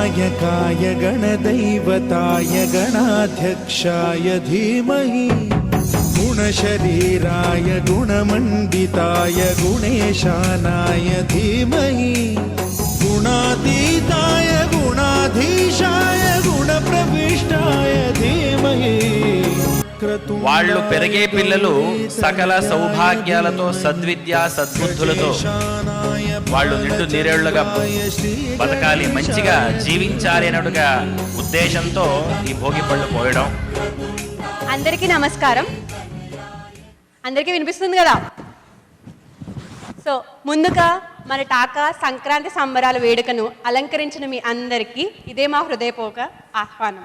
गणनायकाय गणदैवताय गणाध्यक्षाय धीमहि गुणशरीराय गुणमण्डिताय गुणेशानाय धीमहि गुणातीताय गुणाधीशाय गुणप्रविष्टाय धीमहि। వాళ్ళు పెరిగే పిల్లలు సకల సౌభాగ్యాలతో సద్విద్య సద్బుద్ధులతో వాళ్ళు నిండు నీరేళ్లుగా బతకాలి, మంచిగా జీవించాలి అన్నట్టుగా ఉద్దేశంతో ఈ భోగి పళ్ళు పోయడం. అందరికీ నమస్కారం. అందరికీ వినిపిస్తుంది కదా? సో ముందుగా మన టాకా సంక్రాంతి సంబరాల వేడుకను అలంకరించిన మీ అందరికీ ఇదే మా హృదయపూర్వక ఆహ్వానం.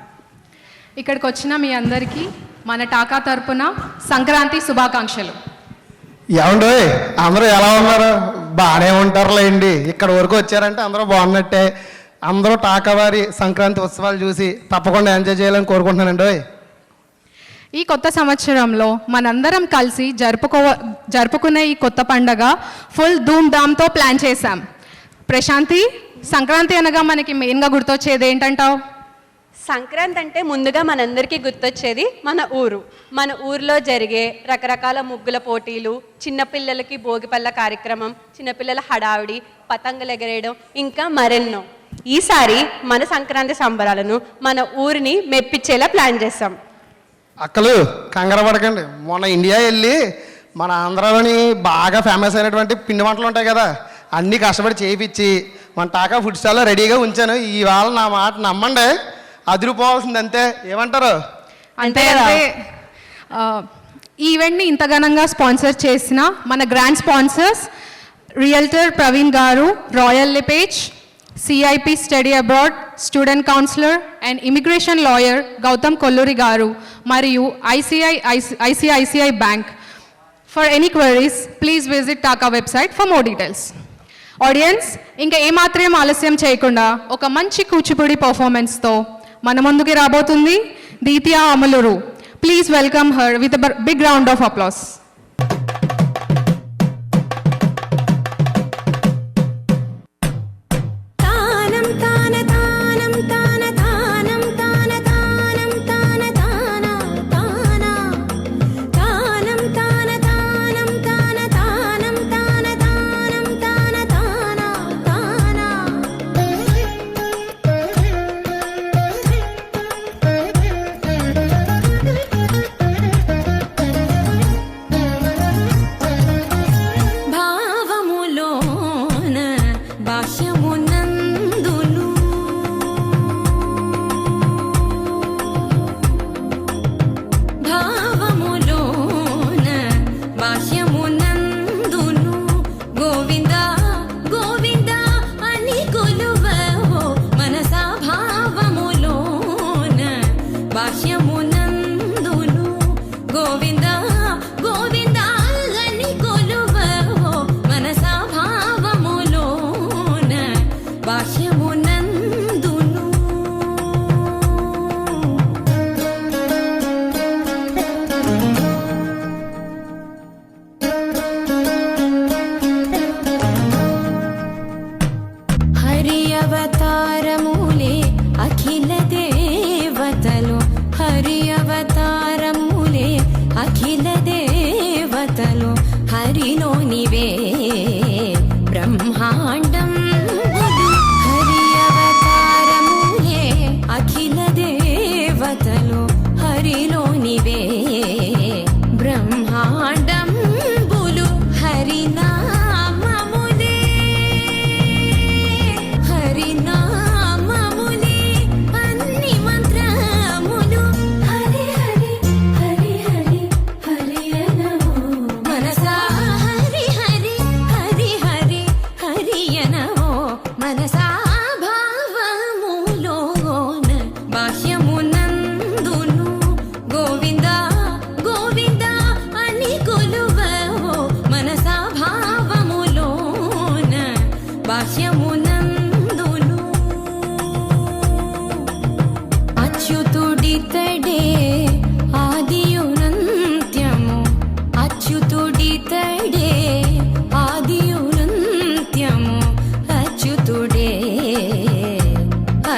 ఇక్కడికి వచ్చిన మీ అందరికీ మన టాకా తరపున సంక్రాంతి శుభాకాంక్షలు. ఏమండో అందరూ ఎలా ఉన్నారు? బాగానే ఉంటారులేండి. ఇక్కడ వరకు వచ్చారంటే అందరూ బాగున్నట్టే. అందరూ టాకా వారి సంక్రాంతి ఉత్సవాలు చూసి తప్పకుండా ఎంజాయ్ చేయాలని కోరుకుంటున్నానండి. ఈ కొత్త సంవత్సరంలో మనందరం కలిసి జరుపుకునే ఈ కొత్త పండగ ఫుల్ ధూమ్ ధామ్తో ప్లాన్ చేశాం. ప్రశాంతి, సంక్రాంతి అనగా మనకి మెయిన్గా గుర్తొచ్చేది ఏంటంటావు? సంక్రాంతి అంటే ముందుగా మనందరికీ గుర్తొచ్చేది మన ఊరు. మన ఊరిలో జరిగే రకరకాల ముగ్గుల పోటీలు, చిన్నపిల్లలకి భోగిపళ్ళ కార్యక్రమం, చిన్నపిల్లల హడావిడి, పతంగులు ఎగరేయడం, ఇంకా మరెన్నో. ఈసారి మన సంక్రాంతి సంబరాలను మన ఊరిని మెప్పించేలా ప్లాన్ చేస్తాం. అక్కలు కంగారు పడకండి. మొన్న ఇండియా వెళ్ళి మన ఆంధ్రాలోని బాగా ఫేమస్ అయినటువంటి పిండి వంటలు ఉంటాయి కదా, అన్నీ కష్టపడి చేయించి మన టాకా ఫుడ్ స్టాల్లో రెడీగా ఉంచాను. ఇవాళ నా మాట నమ్మండి, అదిరిపోవాల్సింది అంతే. ఏమంటారు? అంటే ఈ ఈవెంట్ని ఇంత ఘనంగా స్పాన్సర్ చేసిన మన grand sponsors realtor Praveen garu, Royal LePage, CIP study abroad, student counsellor and immigration lawyer Gautam Kolluri garu మరియు ICICI bank. For any queries please visit TACA website for more details. Audience, ఇంకా ఏమాత్రం ఆలస్యం చేయకుండా ఒక మంచి కూచిపూడి పర్ఫార్మెన్స్తో మన ముందుకి రాబోతుంది Deetya Amaluru. Please welcome her with a big round of applause.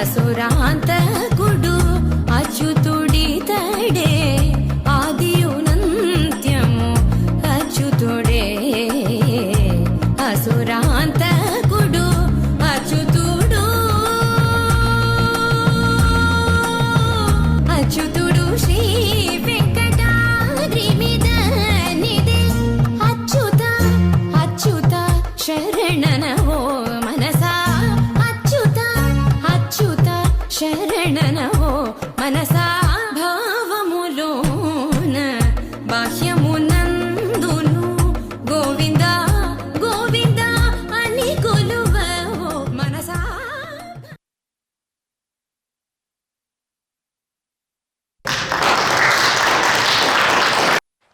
అసురాంతకుడు అచ్యుతుడితడే ఆదియునంత్యము అచ్యుతుడే అసురాంతకుడు అచ్యుతుడు అచ్యుతుడు శ్రీ వెంకటాద్రి మీద నిదే అచ్యుత అచ్యుత శరణనవో మనసా అచ్యుత అచ్యుత శరణనవో మనసా భావములోన బాహ్యమునందును గోవింద గోవింద అని కొలువవో మనసా.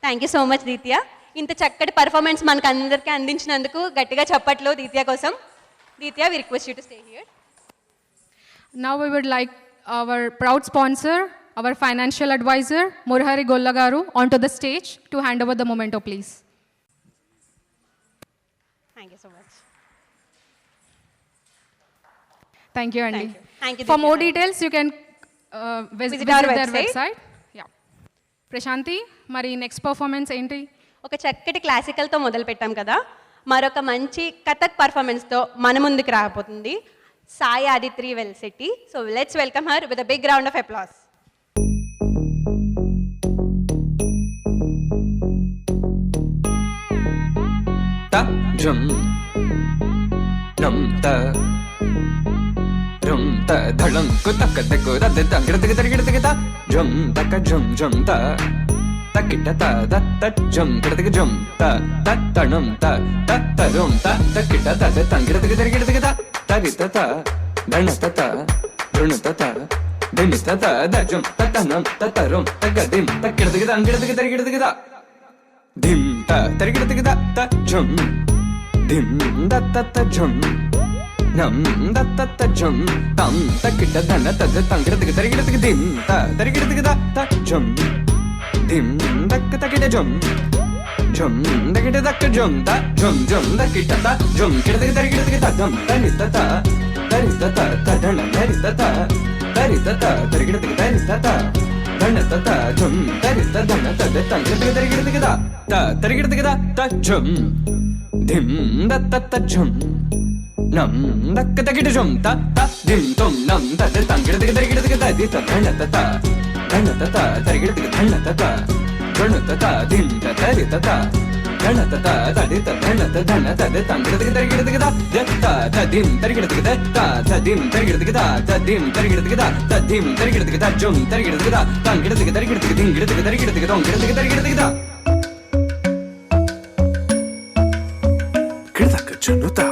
Thank you so much Deetya. ఇంత చక్కటి పర్ఫార్మెన్స్ మనకు అందరికీ అందించినందుకు గట్టిగా చప్పట్లో దీత్య కోసం. Deetya, we request you to stay here. Now we would like our proud sponsor, our financial advisor, Murhari Gollagaru, onto the stage to hand over the memento, please. Thank you so much. Thank you, Andy. Thank you. Thank you, For Deepika. more details, you can visit our their website. website. Yeah. Prashanti, మరి next performance ఏంటి? ఒక చక్కటి క్లాసికల్తో మొదలు పెట్టాం కదా, మరొక మంచి కథక్ పర్ఫార్మెన్స్తో మన ముందుకు రాబోతుంది Sai Aditri Velsetti. So let's welcome her with a big round of applause. ta jum nam ta rum ta dhalam ku tak ta ku da da da gida gida gida gida jum ta ka jum jum ta ta kita ta da ta jum gida gida jum ta ta ta nam ta ta rum ta ta kita ta da ta gida gida gida gida ta gita ta dana ta ta run ta ta dim ta ta da jum ta ta nam ta rum ta ga dim ta gida gida gida gida dim ta tarigida tigida ta jum dim da ta ta jum nam da ta ta jum tam ta kita dana ta da tangida tigida tarigida tigida dim ta tarigida tigida ta jum dim da ta kita jum jum da kita da jum ta jum jum da kita ta jum kita tigida tarigida tigida dum ta ni ta ta ta dana tari ta ta tarigida tigida ta ta dana ta ta jum tari ta dana ta da tangida tarigida tigida ta tarigida tigida ta jum dim da ta jum nam da ta kita jum ta dim tum nam ta da tangida tarigida tigida di ta dana ta tarigida tigida dana ta dim ta tari ta dana ta di ta dana ta da tangida tarigida tigida ta dim tarigida tigida ta dim tarigida tigida ta dim tarigida tigida ta dim tarigida tigida jum tarigida tigida tangida tigida tarigida tigida dingida tigida tarigida tigida ongida tigida tarigida tigida Kirdaka junuta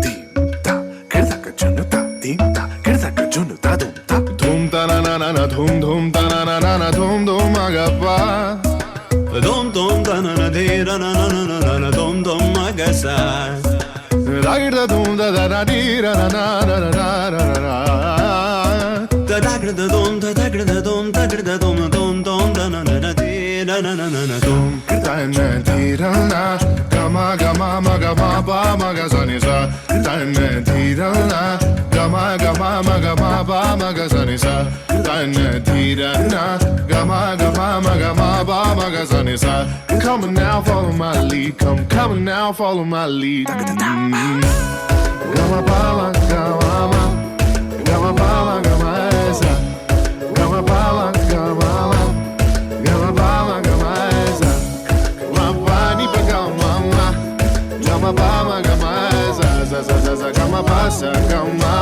dimta kirdaka junuta dimta kirdaka junuta dumta धूम तना ना ना ना धूम धूम तना ना ना ना धूम धूम agappa Dom dom da na na de ra na na na na na dom dom magasa. ragda धूम da da da di ra na na na na na na Da da gra da dom da da gra da dom da gra da dom dom dom da na na na de ra na na na na dom. kirtana dhirana gama gama maga ma pa maga sa ni sa kirtana dhirana gama gama maga ma pa maga sa ni sa kirtana dhirana gama gama maga ma pa maga sa ni sa come on now follow my lead come on now follow my lead gama pa gama gama pa gama sa gama pa gama gama pa gama sa mapani pa gama gama pa gama sa sa sa sa sa gama pa sa gama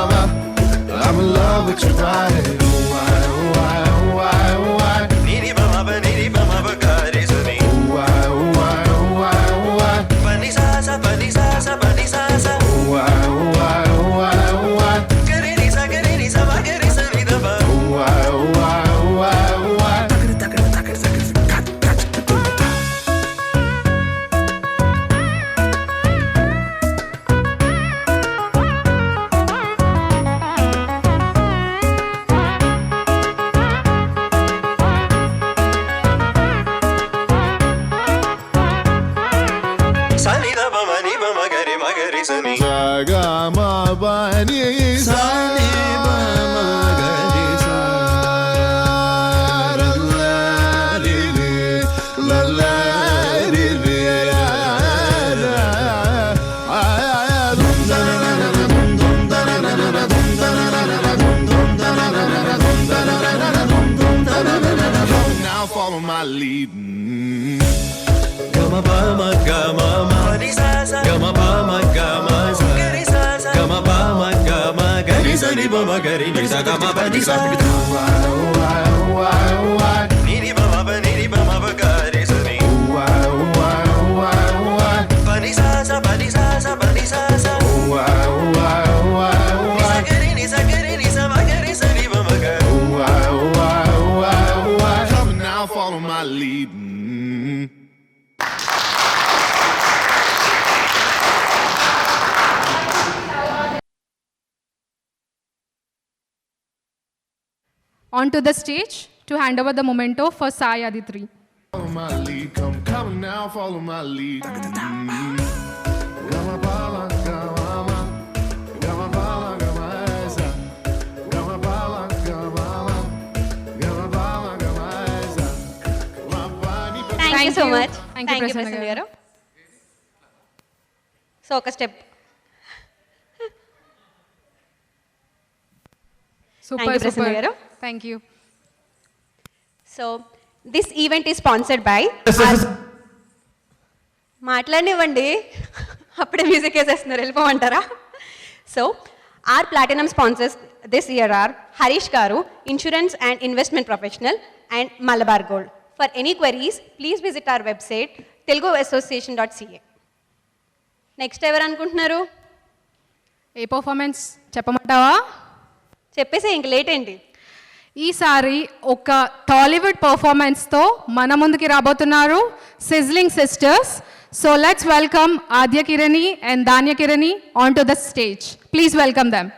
I'm in love with your body why Niri mama ba ga re sa ni. why Pani sa sa pani sa sa pani sa sa. why Ga re ni sa ba ga re sa ni da ba. why my lead. Gama pa ma gama ma gama pa ma gama sa gama pa ma gama gari sa ni ba ma gari ni sa gama pa ni sa ni ni ba ma ba ni ni ba ma ba gari sa ni pa ni sa pa ni sa pa ni sa ni sa gari sa ni ba ma gari. Come now, follow my lead. Onto the stage to hand over the memento for Sai Aditri. Follow my lead, come now, follow my lead. Gama pala, gama, gama pala, gama esa. Gama pala, gama, gama pala, gama esa. Wapani pa. Thank you so much. Thank you, Prasanna garu. So ఒక step. Super, you, Prasanna super. garu. Thank you. So this event is sponsored by మాట్లాడినివ్వండి, అప్పుడే music వేసేస్తున్నారు, వెళ్ళిపోమంటారా? So our platinum sponsors this year are Harish garu, insurance and investment professional, and Malabar Gold. For any queries please visit our website teluguassociation.ca. Next ఎవరు అనుకుంటున్నారు? ఏ performance చెప్పమంటావా? చెప్పేసి ఇంక late ఏంటి? ఈసారి ఒక టాలీవుడ్ పర్ఫార్మెన్స్తో మన ముందుకి రాబోతున్నారు sizzling sisters. So let's welcome Aadya Kirani and Dhanya Kirani on to the stage. Please welcome them.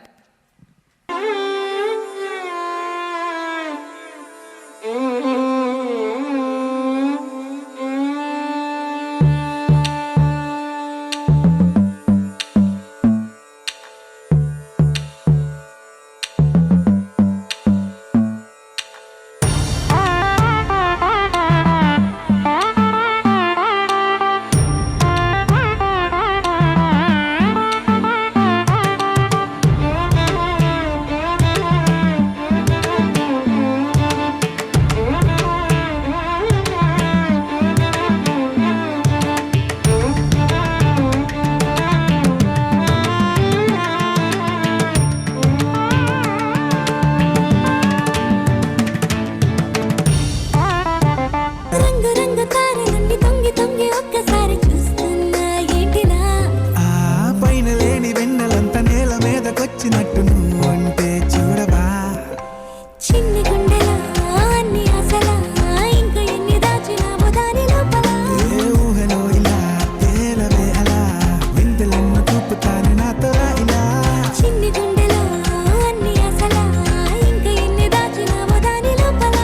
రంగు రంగు తారలన్నీ తొంగి తొంగి ఒక్కసారి చూస్తున్నా ఏంటినా పైన లేని వెన్నెలంత నేల మీదకొచ్చినట్టు నువ్వు అంటే చూడవా చిన్ని గుండెలా అన్ని ఆశలా ఇంకా ఎన్ని దాచినావో దాని లోపల ఏ ఊహలో ఇలా తేలవే అలా వింతలెన్ను చూపుతాను నాతో రా ఇలా చిన్ని గుండెలా అన్ని ఆశలా ఇంకా ఎన్ని దాచినావో దాని లోపల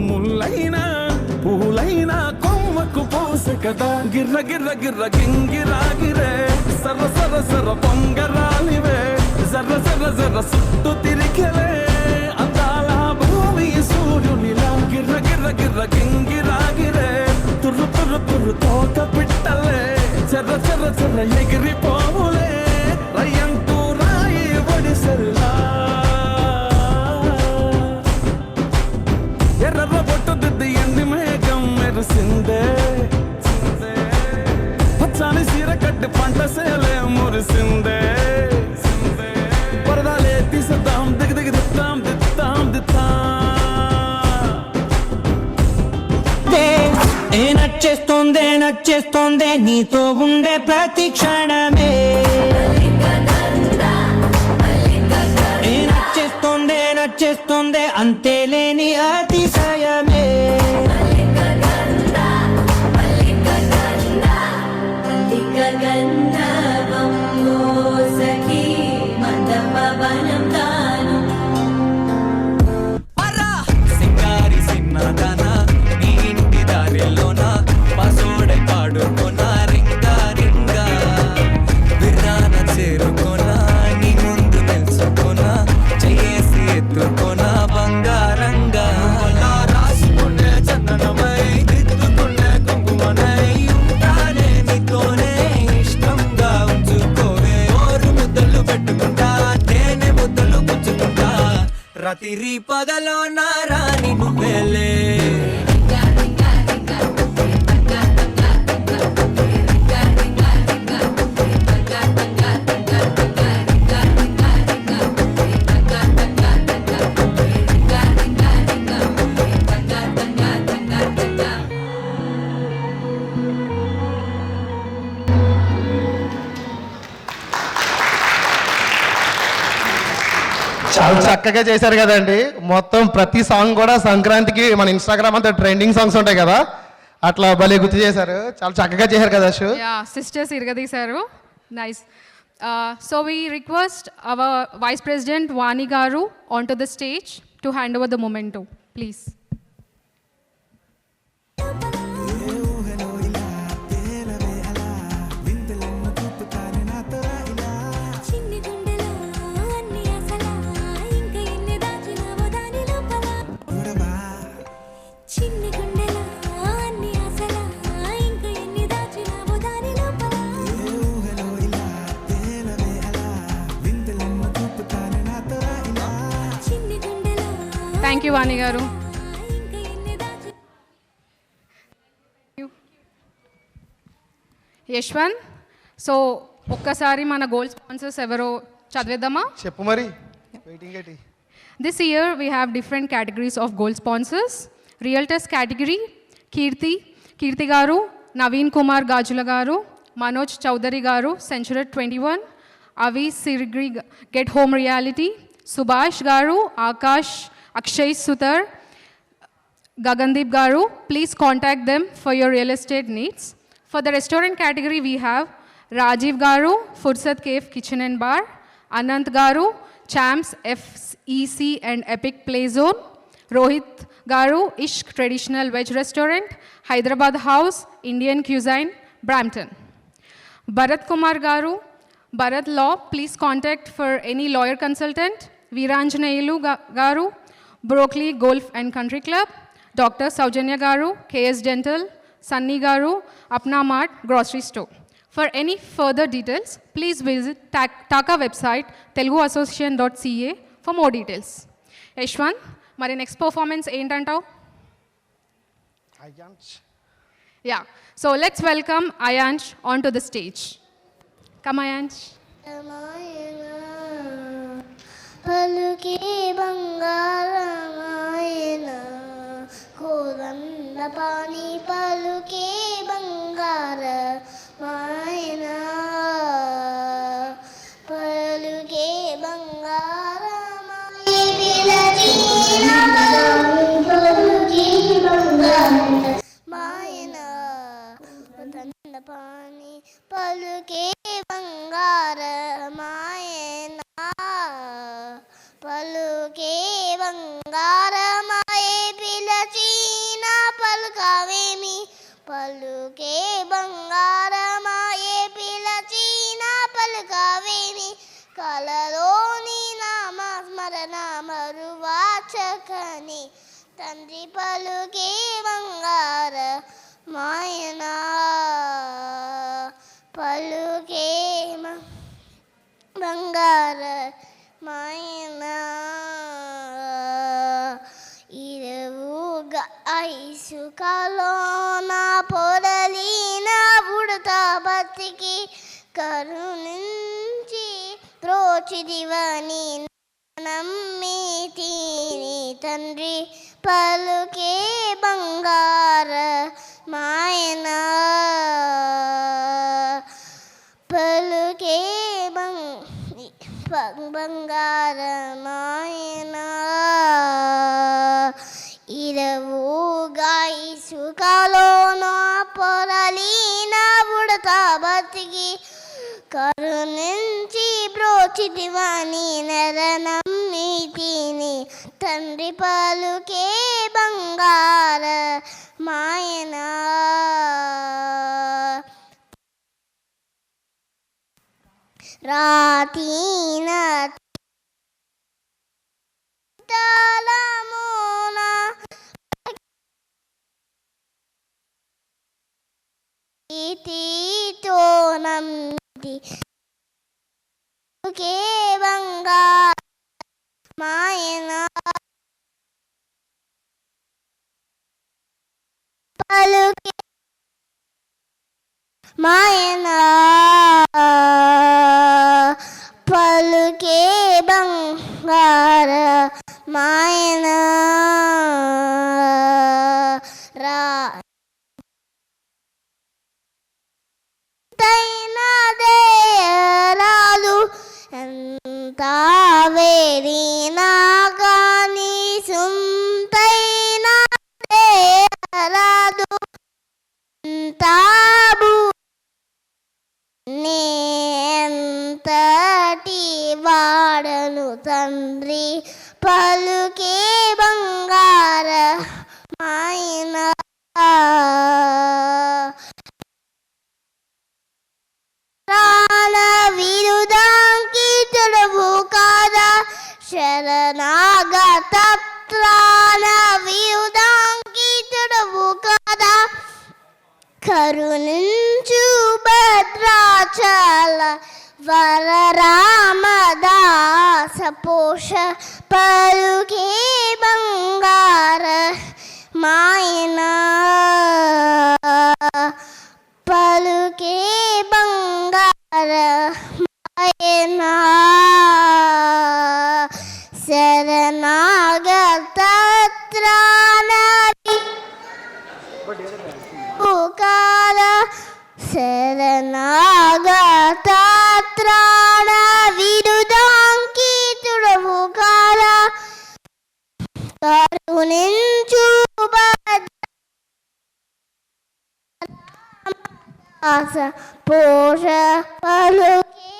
ముల్లైనా పూలైనా కొమ్మకు పోసే కదా గిర్ర గిర్ర గిర్ర గింగిరాగిరే సర్ర సర్ర సర్ర పొంగరాలివే జర్ర జర్ర జర్ర సుట్టు తిరిగలే అందాల భూమి సూర్యునిలా గిర్ర గిర్ర గిర్ర గింగిరాగిరే తుర్రు తుర్రు తుర్రు తోక పిట్టలే చెర్ర చెర్ర చెర్ర ఎగిరిపోవులే రయ్యంటూ రాయి ఒడిసెల్లా ఎర్ర బొట్టు దిద్ది ఎండి మేఘం మెరిసిందే పచ్చాని సీర కట్టి పంట సేలే మురిసిందే పరదాలే తీసేద్దాం దిగి దిగి దిద్దాం దిద్దాం దిద్దాం ఏ నచ్చేస్తోందే నచ్చేస్తోందే నీతో ఉండే ప్రతి క్షణమే ఏ నచ్చేస్తోందే నచ్చేస్తోందే అంతేలేని అతిశయమే సింగారి సిన్నదాన నీ ఇంటి దారిలోన పసోడై పాడుకోనా రింగా రింగా విరాన చేరుకోనా నీ ముందు నిల్చుకోనా చేసి ఎత్తుకోనా బంగారంగా రాసుకునే చందనమై దిద్దుకునే కుంకుమనై ఉంటానే నీతోనే ఇష్టంగా ఉంచుకోవే ఓరు ముద్దలు పెట్టుకుంటా తేనె ముద్దలు పుచ్చుకుంటా రాత్రి పగలో నా రాణి నువ్వేలే చక్కగా చేశారు కదండి. మొత్తం ప్రతి సాంగ్ కూడా సంక్రాంతికి మన ఇన్స్టాగ్రామ్ అంతా ట్రెండింగ్ సాంగ్స్ ఉంటాయి కదా, అట్లా భలే గుర్తు చేశారు. చాలా చక్కగా చేశారు కదా షో. సిస్టర్స్ ఇరగదీశారు. Nice. So we request our vice president Vani garu on to the stage to hand over the memento please. చిన్ని గుండెలో అన్ని అసలా ఇంకా ఎన్ని దాచినావో దాని లోపల చిన్ని గుండెలో అన్ని అసలా ఇంకా ఎన్ని దాచినావో దాని లోపల చిన్ని గుండెలో థ్యాంక్ యూ వాణి గారు. ఇంకా ఎన్ని దాచి యశ్వంత్, సో ఒక్కసారి మన గోల్డ్ స్పాన్సర్స్ ఎవరో చదివేద్దామా? చెప్పు మరి, వెయిటింగ్ ఏంటి? This year we have different categories of gold sponsors. Realtors category, Kirti Garu, Naveen Kumar Gajula Garu, Manoj Chaudhary Garu, Century 21, Avi Sirgri Get Home Reality, Subhash Garu, Akash Akshay Sutar, Gagandeep Garu. Please contact them for your real estate needs. For the restaurant category we have Rajiv Garu, Fursat Cave Kitchen and Bar, Anant Garu, Champs FEC and Epic Play Zone, Rohit Garu, Ishq Traditional Veg Restaurant, Hyderabad House, Indian Cuisine, Brampton. Bharat Kumar Garu, Bharat Law, please contact for any lawyer consultant. Veeranjanayulu Garu, Broccoli Golf and Country Club, Dr. Saujanya Garu, KS Dental, Sunny Garu, Apna Mart Grocery Store. For any further details, please visit TACA website teluguassociation.ca for more details. Yashwant, మరి next performance ఏంటంటావు? Yeah, so let's welcome Ayansh on to the stage. Come Ayansh. పలుకే బంగారమాయన కోదండ పాని పలుకే బంగార మాయన పలుకే బంగారమాయ పిలచిన పలుకే బంగార మాయన కోదండ పాని పలుకే బంగార మాయన పలుకే బంగారమాయే పిలచిన పలుకావేమి పలుకే బంగారమాయే పిలచిన పలుకావేమి కలలోని నామస్మరణ మరువాచకని తండ్రి పలుకే బంగార మాయన పలుకే బంగార మాయన ఇరవుగా ఐసుకలోన పొరలిన బుడతా బతికి కరుణించి ప్రోచిదివని నమ్మి తీని తండ్రి పలుకే బంగార మాయన పలుకే బంగార మాయన ఇరవుగా ఇసుకలోన పొరలిన బుడతా బతికి కరుణించి బ్రోచిదివని నరనమ్మి తిని తండ్రి పలుకే బంగార మాయన రాతీన తలమున ఇతితో నంది కే బంగార మాయన పలుకే మాయన పలుకే బంగార మాయన రాదు ఎంత వేరినా పలుకే బంగార మాయన ప్రాణ విరుదాంకి తొడవు కాదా శరణాగత ప్రాణ విరుదాంకి తొడవు కాదా కరుణించు భద్రాచల వరరామదాస పోష పలుకే బంగార మాయన పలుకే బంగార మాయన శరణాగత త్రాణ కాల శరణాగత త్రాణ విరుదాంకి తుడవు కాల కరుణించు భద్రాస పోష పలుకే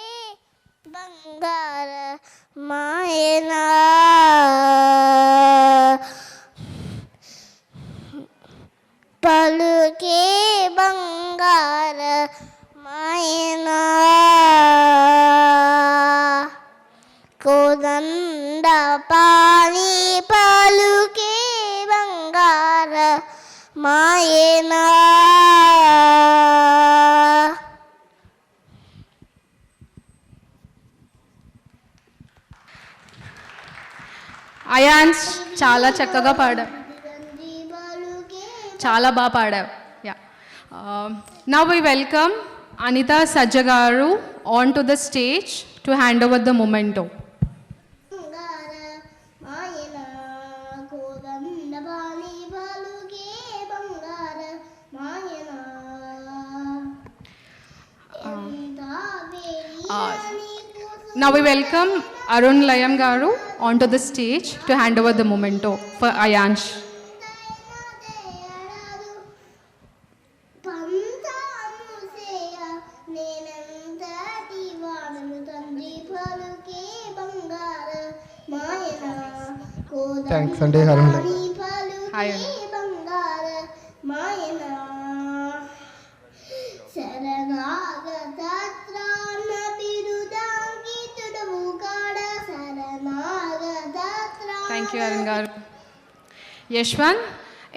బంగార మాయన పలుకే బంగార మాయన కోదండ పాణి పలుకే బంగార మాయన అయాన్స్ చాలా చక్కగా పాడావు, చాలా బాగా పాడావు. Yeah, now we welcome Anitha Sajja garu on to the stage to hand over the memento. Now we welcome Arun Layam Garu onto the stage to hand over the memento for Ayansh. Thanks అండి Arun. Hi. Thank you Arun garu. Yashwant,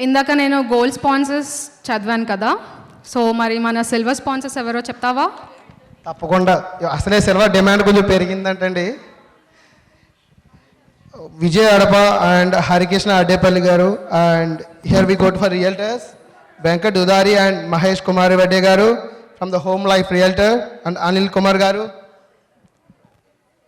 ఇందాక నేను gold sponsors చదివాను కదా, so మరి మన silver sponsors ఎవరో చెప్తావా? తప్పకుండా. అసలే సిల్వర్ డిమాండ్ కొంచెం పెరిగిందంటండి. Vijay Adapa and Harikrishna Addepalli garu. And here we got for realtors Venkat Udari and Mahesh Kumar Reddy garu from the HomeLife realtor and Anil Kumar garu.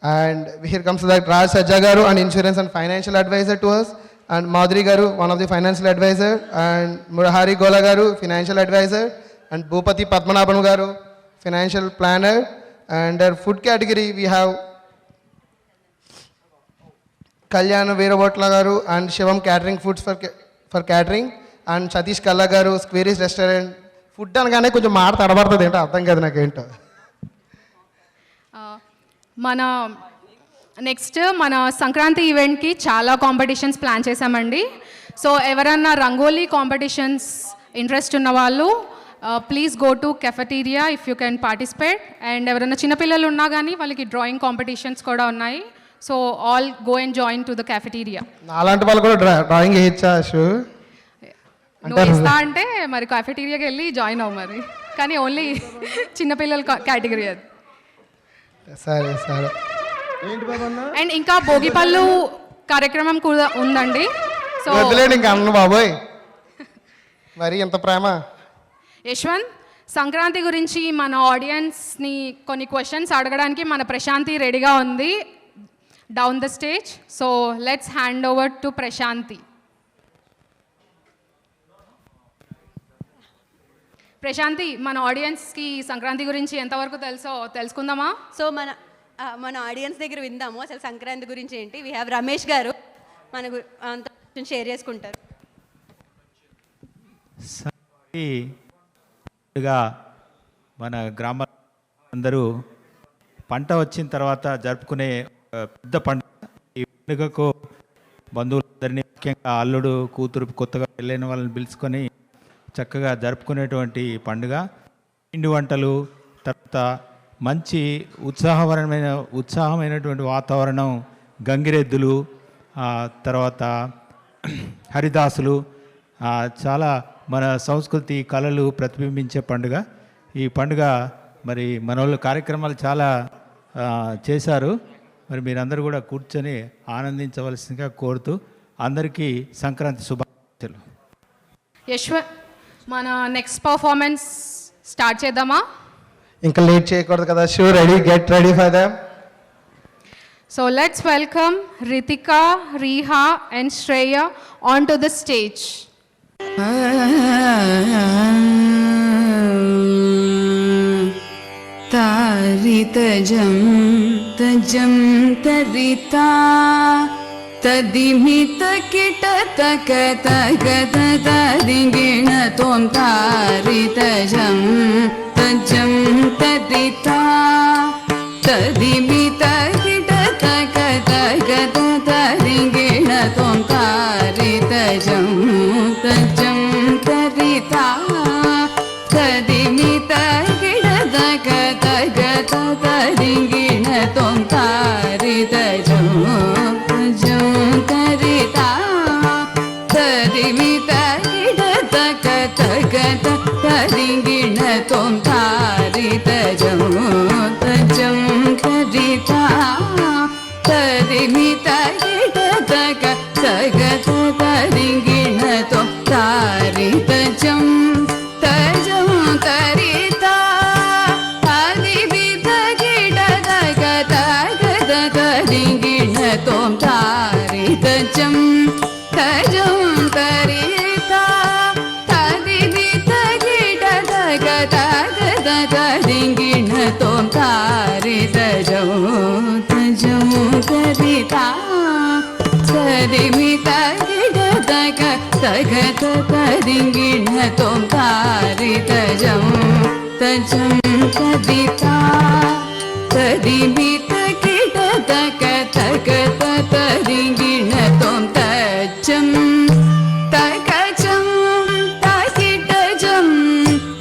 And here comes that Raj Sajja Garu, an insurance and financial advisor to us, and Madhuri Garu, one of the financial advisor, and Murahari Gola Garu, financial advisor, and Bhupati Padmanabhan Garu, financial planner. And our food category we have Kalyana Veeravatla Garu and Shivam Catering Foods for catering, and Satish Kalla Garu, Squares Restaurant. Food అనగానే కొంచెం మాట తడబడుతుంది ఏంటో అర్థం కాదు నాకేంటో. మన next మన సంక్రాంతి ఈవెంట్కి చాలా కాంపిటీషన్స్ ప్లాన్ చేశామండి. సో ఎవరన్నా రంగోలీ కాంపిటీషన్స్ ఇంట్రెస్ట్ ఉన్న వాళ్ళు please go to cafeteria if you can participate. And ఎవరైనా చిన్నపిల్లలు ఉన్నా కానీ వాళ్ళకి డ్రాయింగ్ కాంపిటీషన్స్ కూడా ఉన్నాయి. So all go and join to the cafeteria. అలాంటి వాళ్ళు కూడా డ్రాయింగ్ వేయచ్చా? నువ్వు ఇస్తా అంటే మరి కెఫెటీరియాకి వెళ్ళి జాయిన్ అవ్వు మరి, కానీ ఓన్లీ చిన్నపిల్లల కేటగిరీ అది. సరే సరే. అండ్ ఇంకా భోగిపళ్ళు కార్యక్రమం కూడా ఉందండి. సో వదిలేండి ఇంకా అన్న బాబోయ్, మరి ఎంత ప్రేమ. యశ్వంత్, సంక్రాంతి గురించి మన ఆడియన్స్ని కొన్ని క్వశ్చన్స్ అడగడానికి మన ప్రశాంతి రెడీగా ఉంది down the stage. So let's hand over to Prashanthi. Prashanthi, మన ఆడియన్స్కి సంక్రాంతి గురించి ఎంతవరకు తెలుసో తెలుసుకుందామా? సో మన ఆడియన్స్ దగ్గర విందాము అసలు సంక్రాంతి గురించి ఏంటి. వీ హ్యావ్ రమేష్ గారు మన అంత షేర్ చేసుకుంటారు. మన గ్రామ అందరూ పంట వచ్చిన తర్వాత జరుపుకునే పెద్ద పండుగ. ఈ పండుగకు బంధువులందరినీ, ముఖ్యంగా అల్లుడు కూతురు కొత్తగా పెళ్ళైన వాళ్ళని పిలుచుకొని చక్కగా జరుపుకునేటువంటి పండుగ. పిండి వంటలు, తర్వాత మంచి ఉత్సాహమైనటువంటి వాతావరణం, గంగిరెద్దులు, తర్వాత హరిదాసులు, చాలా మన సంస్కృతి కళలు ప్రతిబింబించే పండుగ ఈ పండుగ. మరి మన వాళ్ళు కార్యక్రమాలు చాలా చేశారు. మరి మీరందరూ కూడా కూర్చొని ఆనందించవలసిందిగా కోరుతూ అందరికీ సంక్రాంతి శుభాకాంక్షలు. మన నెక్స్ట్ పర్ఫార్మెన్స్ స్టార్ట్ చేద్దామా? ఇంకా లేట్ చేయకూడదు కదా. Shoe ready, get ready for them. So let's welcome Ritika, Riha and Shreya onto the stage. Taritajam tajam tarita tadimita kita takata tadingina tom taritajam tajam tarita tadimita kita takata tadingina tom taritajam tajam tarita tadimita kita takata tadingina tom taritajam tajam tarita tadimita kita takata tadingina tom taritajam tajam tarita tadimita kita takata tadingina tom taritajam tajam tarita tadimita kita takata tadingina tom taritajam tajam tarita tadimita kita takata tadingina tom taritajam tajam tarita tadimita kita takata tadingina tom taritajam tajam tarita tadimita kita takata tadingina tom tajam takajam takitajam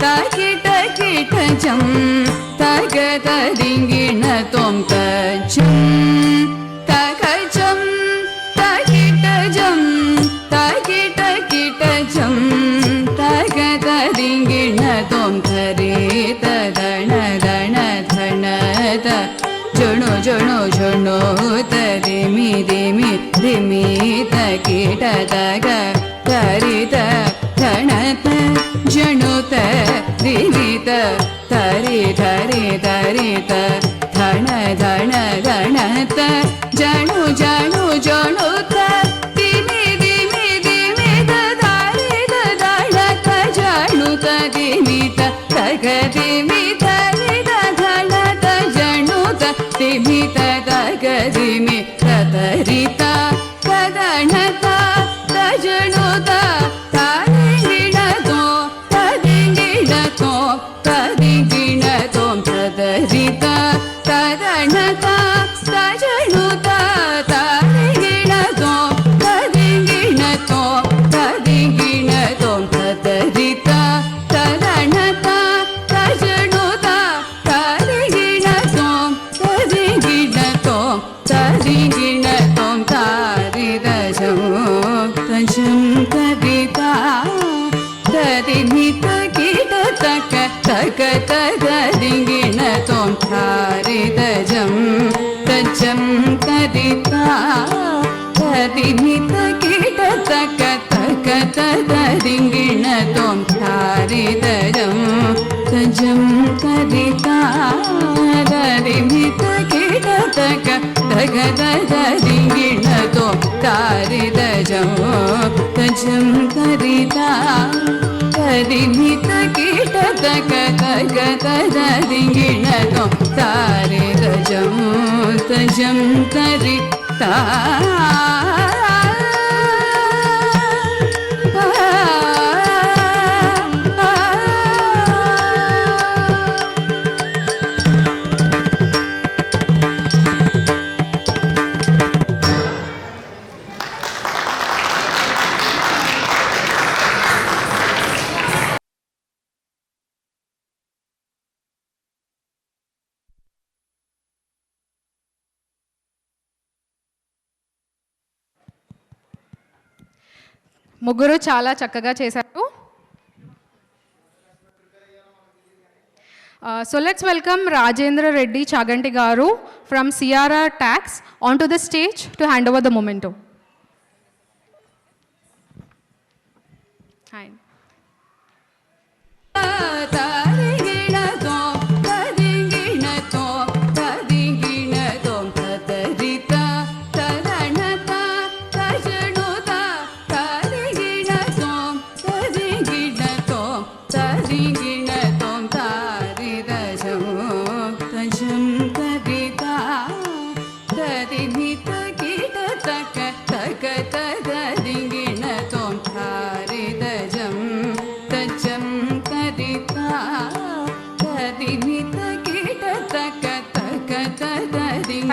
takitajam takata tadingina tom tajam takajam takitajam takitajam takata tadingina tom tarita dana dana dhana da jono jono jono tarimi dimi dimi takita daga tarita dhana ta jono tarita tari tari tarita dhana dhana dhana ta janu janu jono ta dimi dimi dimi da tarita dhana ta janu ta dimi ta tagadimi tarita dhana ta janu ta dimi ta tagadimi ta tarita tadana ta tajanu ta tadingina to tadingina to tadingina tom tadarita tadana ta tajanu ta tadingina to tadingina to tadingina tom tadarita tadana ta tajanu ta tadingina tom tadingina tom tadingina tom taridajam tajam tarita tadimita kita takata tadingina tom taridajam tajam tarita tadimita kita takata tadingina tom taridajam tajam tarita tadimita kita takata tadingina tom taridajam tajam tarita tadimita kita takata tadingina tom taridajam tajam tarita ముగ్గురు చాలా చక్కగా చేశారు. So let's welcome Rajendra Reddy Chaganti Garu from CRR Tax onto the stage to hand over the memento. Hi.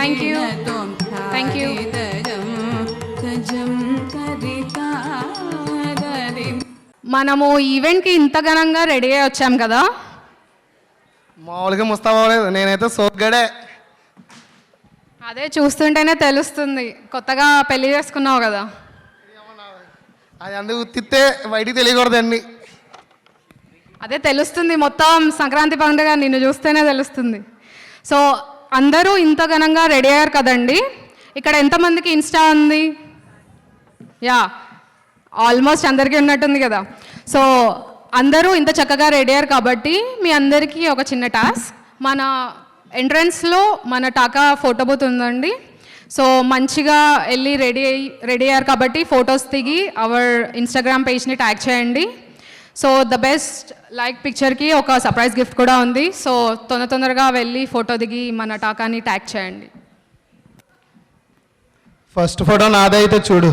Thank you. Thank you. మనము ఈవెంట్కి ఇంత ఘనంగా ready అయ్యి వచ్చాం కదా. మామూలుగా ముస్తాబాలేదు, నేనైతే సోగ్గాడే. అదే చూస్తుంటేనే తెలుస్తుంది, కొత్తగా పెళ్లి చేసుకున్నావు కదా. అది అందుకు తిత్తే బయటికి తెలియకూడదండి. అదే తెలుస్తుంది, మొత్తం సంక్రాంతి పండుగ నిన్ను చూస్తేనే తెలుస్తుంది. సో అందరూ ఇంత ఘనంగా రెడీ అయ్యారు కదండి. ఇక్కడ ఎంతమందికి ఇన్స్టా ఉంది? యా, ఆల్మోస్ట్ అందరికీ ఉన్నట్టుంది కదా. సో అందరూ ఇంత చక్కగా రెడీ అయ్యారు కాబట్టి మీ అందరికీ ఒక చిన్న టాస్క్. మన ఎంట్రన్స్లో మన టాకా ఫోటో బూత్ ఉందండి. సో మంచిగా వెళ్ళి రెడీ అయ్యారు కాబట్టి ఫొటోస్ దిగి అవర్ ఇన్స్టాగ్రామ్ పేజ్ని ట్యాగ్ చేయండి. సో ద బెస్ట్ లైక్ పిక్చర్కి ఒక సర్ప్రైజ్ గిఫ్ట్ కూడా ఉంది. సో తొందరగా వెళ్ళి ఫోటో దిగి మన టాకాని ట్యాగ్ చేయండి. ఫస్ట్ ఫోటో నాదైతే చూడు.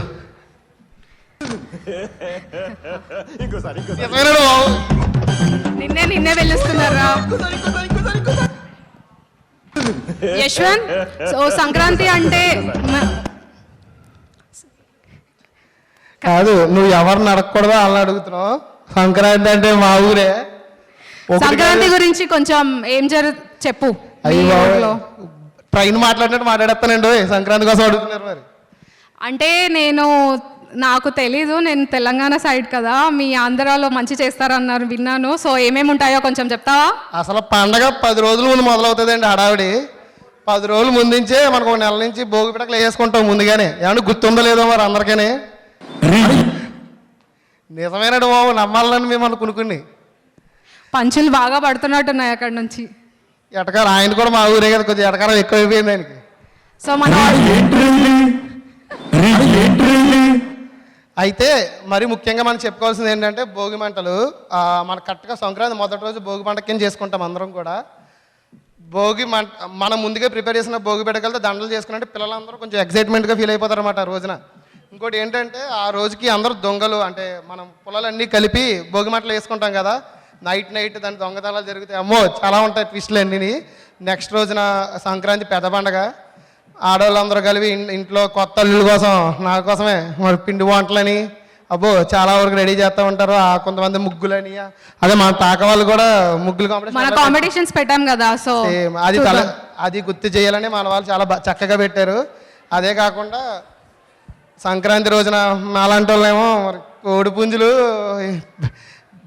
నిన్నే వెళ్ళిస్తున్నారా యశ్వంత్? సో సంక్రాంతి అంటే కాదు, నువ్వు ఎవరిని అడగకూడదా అలా అడుగుతున్నావు. సంక్రాంతి అంటే మా ఊరే. సంక్రాంతి గురించి కొంచెం ఏం చెప్పు. ట్రైన్ మాట్లాడినట్టు మాట్లాడేస్తానండి. సంక్రాంతి కోసం అడుగుతున్నారు మరి. అంటే నాకు తెలీదు, నేను తెలంగాణ సైడ్ కదా, మీ ఆంధ్రాలో మంచి చేస్తారన్నారు విన్నాను. సో ఏమేమి ఉంటాయో కొంచెం చెప్తావా? అసలు పండగ 10 రోజుల ముందు మొదలవుతుందండి హడావిడి. 10 రోజుల ముందుంచే మనకు 1 నెల నుంచి భోగి పిడకలు వేసుకుంటాం ముందుగానే. ఏమన్నా గుర్తుందో లేదో మరి అందరికీ. నిజమేనాడు బాబు, నమ్మాలని మేము అనుకుని పంచులు బాగా పడుతున్నట్టున్నాయి అక్కడ నుంచి. ఎటకారం ఆయన కూడా మా ఊరే కదా, కొంచెం ఎటకారం ఎక్కువైపోయింది ఆయనకి. సో మన అయితే మరి ముఖ్యంగా మనం చెప్పుకోవాల్సింది ఏంటంటే భోగి మంటలు. మన కరెక్ట్గా సంక్రాంతి మొదటి రోజు భోగి మంట కింద చేసుకుంటాం అందరం కూడా. భోగి మంట మనం ముందుగా ప్రిపేర్ చేసిన భోగి పిడకలతో దండలు చేసుకున్నట్టు పిల్లలందరూ కొంచెం ఎక్సైట్మెంట్గా ఫీల్ అయిపోతారు అన్నమాట ఆ రోజున. ఇంకోటి ఏంటంటే ఆ రోజుకి అందరూ దొంగలు, అంటే మనం పొలాలన్నీ కలిపి భోగి మంటలు వేసుకుంటాం కదా. నైట్ దాని దొంగతనాలు జరుగుతాయి. అమ్మో చాలా ఉంటాయి ట్విస్టులు అన్నీ. నెక్స్ట్ రోజున సంక్రాంతి పెద్ద పండగ. ఆడవాళ్ళందరూ కలిపి ఇంట్లో కొత్త అల్లుల కోసం, నా కోసమే మరి పిండి వంటలని అబ్బో చాలా వరకు రెడీ చేస్తూ ఉంటారు. కొంతమంది ముగ్గులని, అదే మన తాక వాళ్ళు కూడా ముగ్గులు కాంపిటీషన్స్ పెట్టాం కదా. సో అది గుర్తు చేయాలని మన వాళ్ళు చాలా చక్కగా పెట్టారు. అదే కాకుండా సంక్రాంతి రోజున మాలాంటి వాళ్ళేమో మరి కోడి పుంజులు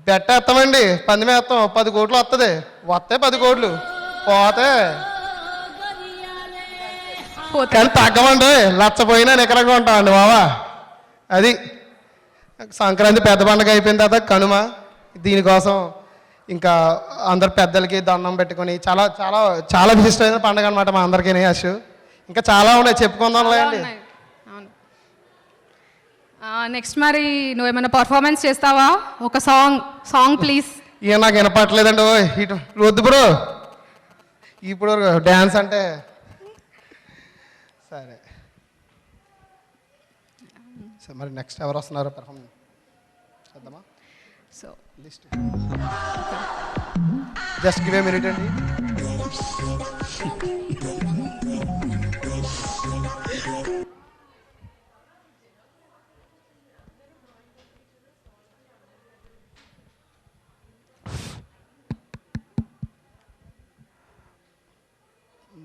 బెట్టేస్తామండి, పందెం వేస్తాం. 10 కోట్లు వస్తుంది, వస్తే 10 కోట్లు, పోతే కానీ తగ్గమంటే లచ్చపోయినా నికరంగా ఉంటామండి బావా. అది సంక్రాంతి పెద్ద పండుగ అయిపోయిన తర్వాత కనుమ. దీనికోసం ఇంకా అందరు పెద్దలకి దండం పెట్టుకొని చాలా చాలా చాలా విశిష్టమైన పండుగ అనమాట మా అందరికీ. అశు ఇంకా చాలా ఉన్నాయి, చెప్పుకుందాంలే అండి. నెక్స్ట్ మరి నువ్వేమైనా పర్ఫార్మెన్స్ చేస్తావా? ఒక సాంగ్ ప్లీజ్. ఇక నాకు వినపట్లేదండి. ఇటు వద్దు బ్రో, ఇప్పుడు డ్యాన్స్ అంటే సరే. మరి నెక్స్ట్ ఎవరు వస్తున్నారు పర్ఫార్మెన్స్ చేద్దామా? So list just give a minute అండి.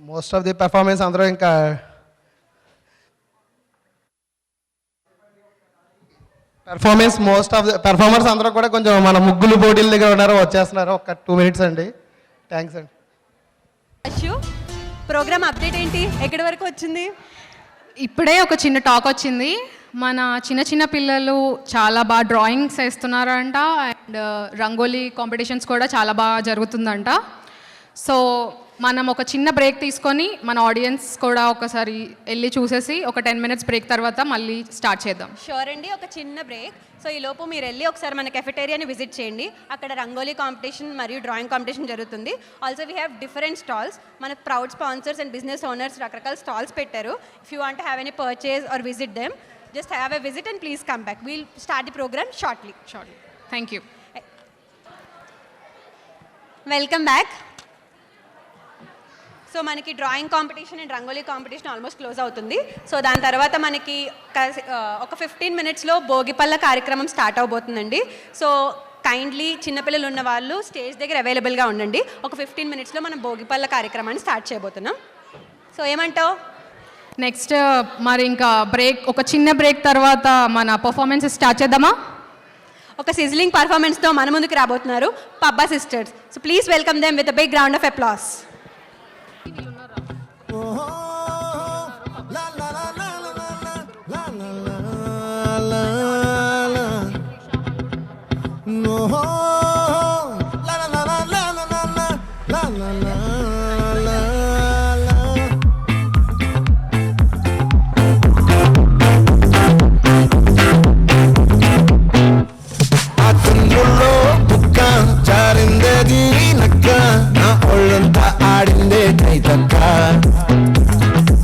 మోస్ట్ ఆఫ్ ది పెర్ఫార్మెన్స్ అందరూ ఇంకా performance most of the performers అందరూ కూడా కొంచెం మన ముగ్గులు పోటీల దగ్గర ఉన్నారు, వచ్చేస్తున్నారు. ఒక 2 minutes అండి. థ్యాంక్స్ అండి. ప్రోగ్రామ్ అప్డేట్ ఏంటి, ఎక్కడి వరకు వచ్చింది? ఇప్పుడే ఒక చిన్న టాక్ వచ్చింది. మన చిన్న పిల్లలు చాలా బాగా డ్రాయింగ్స్ వేస్తున్నారంట అండ్ రంగోలీ కాంపిటీషన్స్ కూడా చాలా బాగా జరుగుతుందంట. సో మనం ఒక చిన్న బ్రేక్ తీసుకొని మన ఆడియన్స్ కూడా ఒకసారి వెళ్ళి చూసేసి ఒక 10 minutes బ్రేక్ తర్వాత మళ్ళీ స్టార్ట్ చేద్దాం. షూర్ అండి, ఒక చిన్న బ్రేక్. సో ఈ లోపు మీరు వెళ్ళి ఒకసారి మన కెఫెటేరియాని విజిట్ చేయండి. అక్కడ రంగోలీ కాంపిటీషన్ మరియు డ్రాయింగ్ కాంపిటీషన్ జరుగుతుంది. Also we have different stalls. మన proud sponsors and business owners రకరకాల స్టాల్స్ పెట్టారు. If you want have any purchase or visit them, just have a visit and please come back. We'll start the program shortly. Thank you. Welcome back. So మనకి drawing competition and rangoli competition almost close అవుతుంది. సో దాని తర్వాత మనకి ఒక 15 minutesలో భోగిపల్ల కార్యక్రమం start అవబోతుందండి. So kindly చిన్నపిల్లలు ఉన్న వాళ్ళు స్టేజ్ దగ్గర అవైలబుల్గా ఉండండి. ఒక 15 minutesలో మనం భోగిపల్ల కార్యక్రమాన్ని స్టార్ట్ చేయబోతున్నాం. సో ఏమంటావు? నెక్స్ట్ మరి ఇంకా బ్రేక్, ఒక చిన్న బ్రేక్ తర్వాత మన పర్ఫార్మెన్స్ స్టార్ట్ చేద్దామా? ఒక సిజ్లింగ్ పర్ఫార్మెన్స్తో మన ముందుకు రాబోతున్నారు Pabba sisters. So please welcome them with a big round of applause.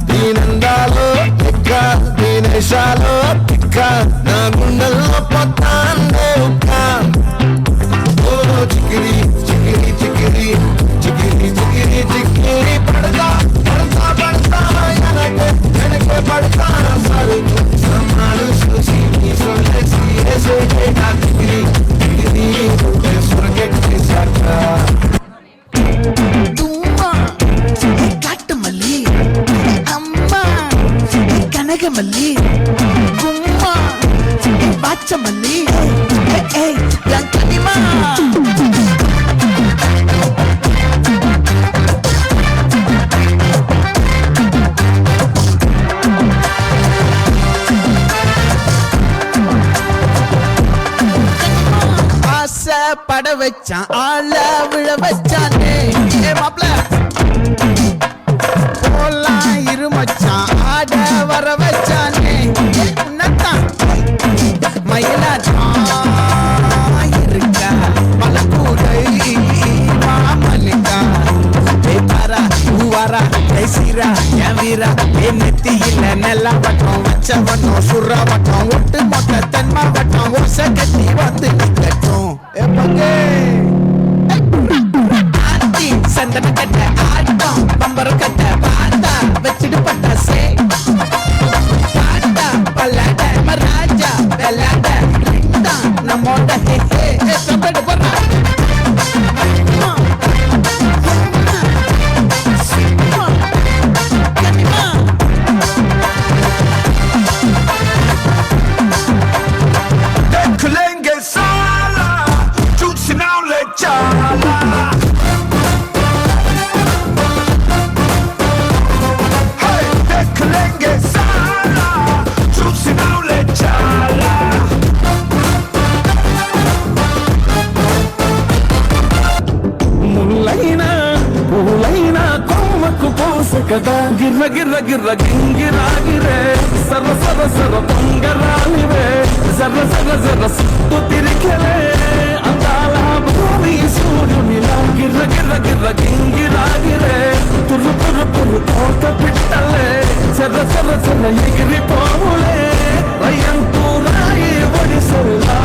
దీనందాలో ఎక్క దీనేశాలో తిక్క నా గుండెల్లో పొత్తాందే ఉక్క. ఓ చికిరి చికిరి చికిరి చికిరి చికిరి చికిరి పడతా పడతా పడతా వెనకే పడతా సరుకు సమ్మాలు చూసి సొలసి చికిరి చికిరి సొరకెట్టి సాక కాటమల్లి అమ్మ కనగమల్లి గుమ్మ బాచమల్లి లంకనిమా. ஆசை பட வச்சான் ஆள விழ வச்சானே மாப்ள போலாம் இருமச்சான் ஆட வர வச்சானே உன்னத்தான் மயிலாட்டம் இருக்கா மலக்கூடை மாமலிக்கா பாரா பூவாரா கைசீரா என் வீரா என் நெத்தியில நெல்ல வட்டம் வச்ச வட்டம் சுர்ற வட்டம் ஒட்டு மொத்த தென்மா வட்டம் ஒச கட்டி வந்து நிக்கட்டும் எப்பங்கே ஆண்டி சந்தன கட்ட ஆட்டம் பம்பர கட்ட பாட்டா வச்சிட்டு பட்டாசே பாட்டா பல்லாட மராஜா வெள்ளாட ரிண்டா நம்மோட ஹே ஹே சம்படு போறா देख साला चूसी नाम ले चाला. Hey, देख लेंगे साला चूसी नाम ले चाला. ముల్లైనా పూలైనా కొమ్మకు పోసే కదా గిర్ర గిర్ర గిర్ర గింగిరాగిరే సర్ర సర్ర సర్ర పొంగరాలివే జర్ర జర్ర జర్ర సుత్తు తిరిగలే అందాల భూమి సూర్యునిలా గిర్ర గిర్ర గిర్ర గింగిరాగిరే తుర్రు తుర్రు తుర్రు కోట పిట్టలే జర్ర జర్ర జర్ర ఎగిరిపోవులే రయ్యంతూ రాయి ఒడిసెల్లా.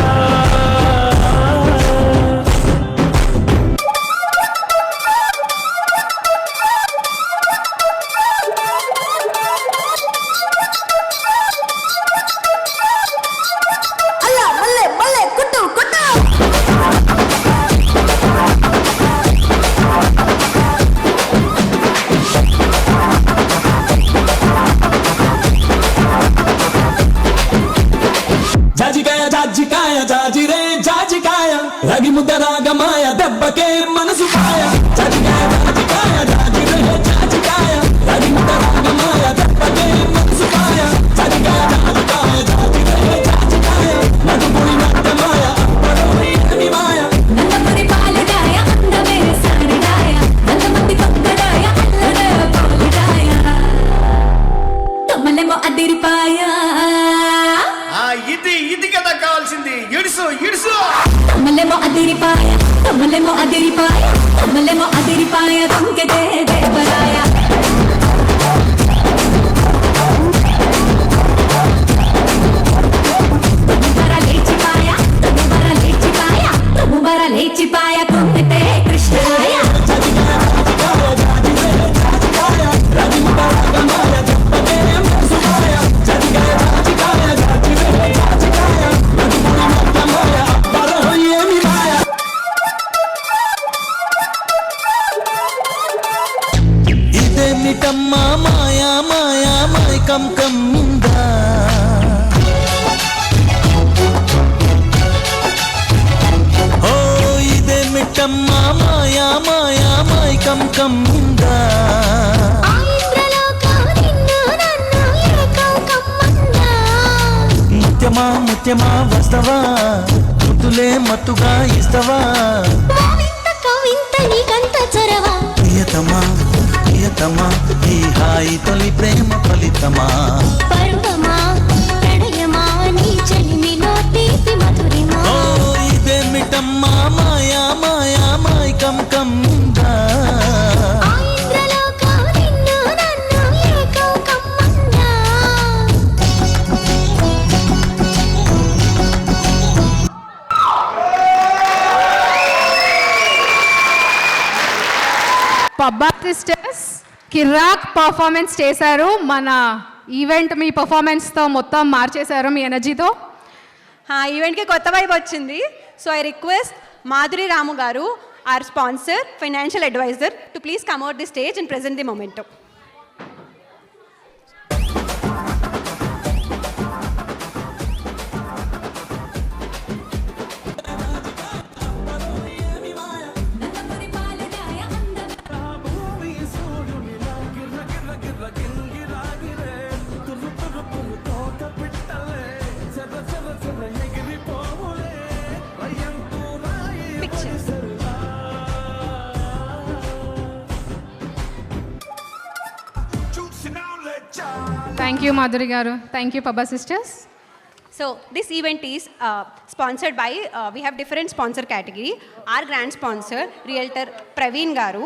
రగి ముద్ద రాగమాయ దెబ్బకే మనసు పాయ చదికాయ రాజికాయ రాజిరే చాచికాయ రగి ముద్ద రాగమాయ దెబ్బకే మనసు పాయ చదికాయ రాజికాయ రాజిరే చాచికాయ నడుపుడి నట్టమాయ అప్పడోని ఏమి మాయ నందమూరి పాలడాయ అందమే సారడాయ నందమూరి పక్కడాయ అల్లరే పోలడాయ తమలేమో అదిరిపాయ ఇది కదా కావాల్సింది ఇడుసు ఇడుసు తమలేమో అదిరిపాయ తమలేమో అదిరిపాయ తమలేమో అదిరిపాయ తుంకెతే దేవరాయ లేచిపాయ తుంకెతే కృష్ణాయ ఇదేమిటమ్మా మాయా మాయా మైకం కమ్మిందా ఓ ఇదేమిటమ్మా మాయా మాయా మైకం కమ్మిందా ముత్యమా ముత్యమా వస్తవా ముద్దులే మత్తుగా ఇస్తవా ప్రియతమా ప్రియతమా ఈ హాయి తొలి ప్రేమ ఫలితమా ఓ ఇదేమిటమ్మా మాయా మాయా మైకం కమ్మిందా పబ్బా సిస్టర్స్ కిరాక్ పర్ఫార్మెన్స్ చేశారు. మన ఈవెంట్ మీ పర్ఫార్మెన్స్తో మొత్తం మార్చేశారు మీ ఎనర్జీతో. ఈవెంట్కి కొత్త వైబ్ వచ్చింది. So I request Madhuri Ramu garu, our sponsor, financial advisor, to please come out the stage and present the memento. Thank you Madhuri garu. Thank you Pabba sisters. So this event is sponsored by, we have different sponsor category. Our grand sponsor, Realtor Praveen Garu,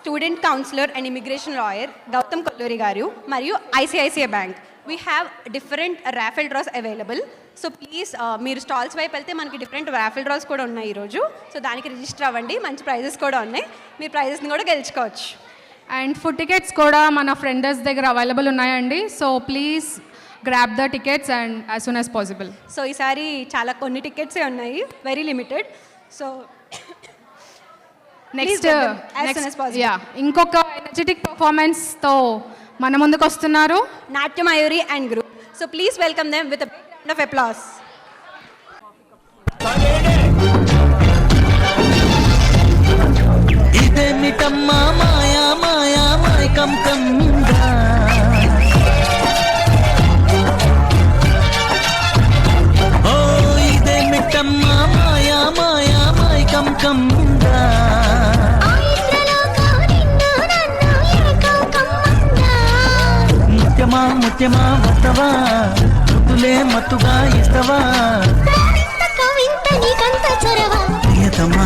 Student Counselor and Immigration Lawyer, Gautam Kolluri Garu, Mariyu ICICI Bank. We have different raffle draws available. So please, మీరు stalls వైపు వెళ్తే మనకి different raffle dross కూడా ఉన్నాయి ఈరోజు. So దానికి register అవ్వండి, మంచి ప్రైజెస్ కూడా ఉన్నాయి, మీరు ప్రైజెస్ని కూడా గెలుచుకోవచ్చు. అండ్ ఫుడ్ టికెట్స్ కూడా మన ఫ్రెండర్స్ దగ్గర అవైలబుల్ ఉన్నాయండి. So please grab the tickets and as soon as possible. So ఈసారి చాలా కొన్ని టికెట్సే ఉన్నాయి, వెరీ లిమిటెడ్. సో నెక్స్ట్ ఇంకొక ఎనర్జెటిక్ పర్ఫార్మెన్స్తో మన ముందుకు వస్తున్నారు Natyamayuri and group. So please welcome them with a big round of applause. ఇదేమిటమ్మా మాయా మాయా మైకం కమ్మిందా ఓ ఇదేమిటమ్మా మాయా మాయా మైకం కమ్మిందా ముత్యమా ముత్యమా వస్తవా ముద్దులే మత్తుగా ఇస్తవా ప్రియతమా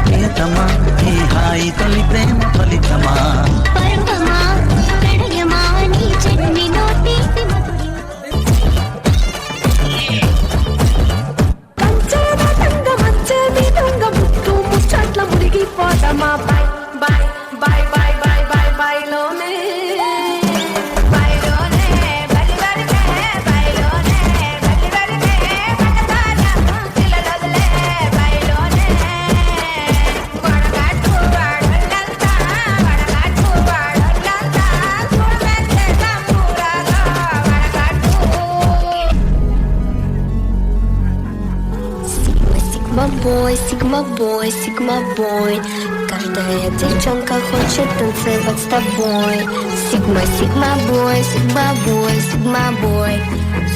ప్రియతమా ఈ హాయి తొలి ప్రేమ ఫలితమా Sigma boy, Sigma boy. Каждая девчонка хочет танцевать с тобой. Sigma, Sigma boy, Sigma boy, Sigma boy.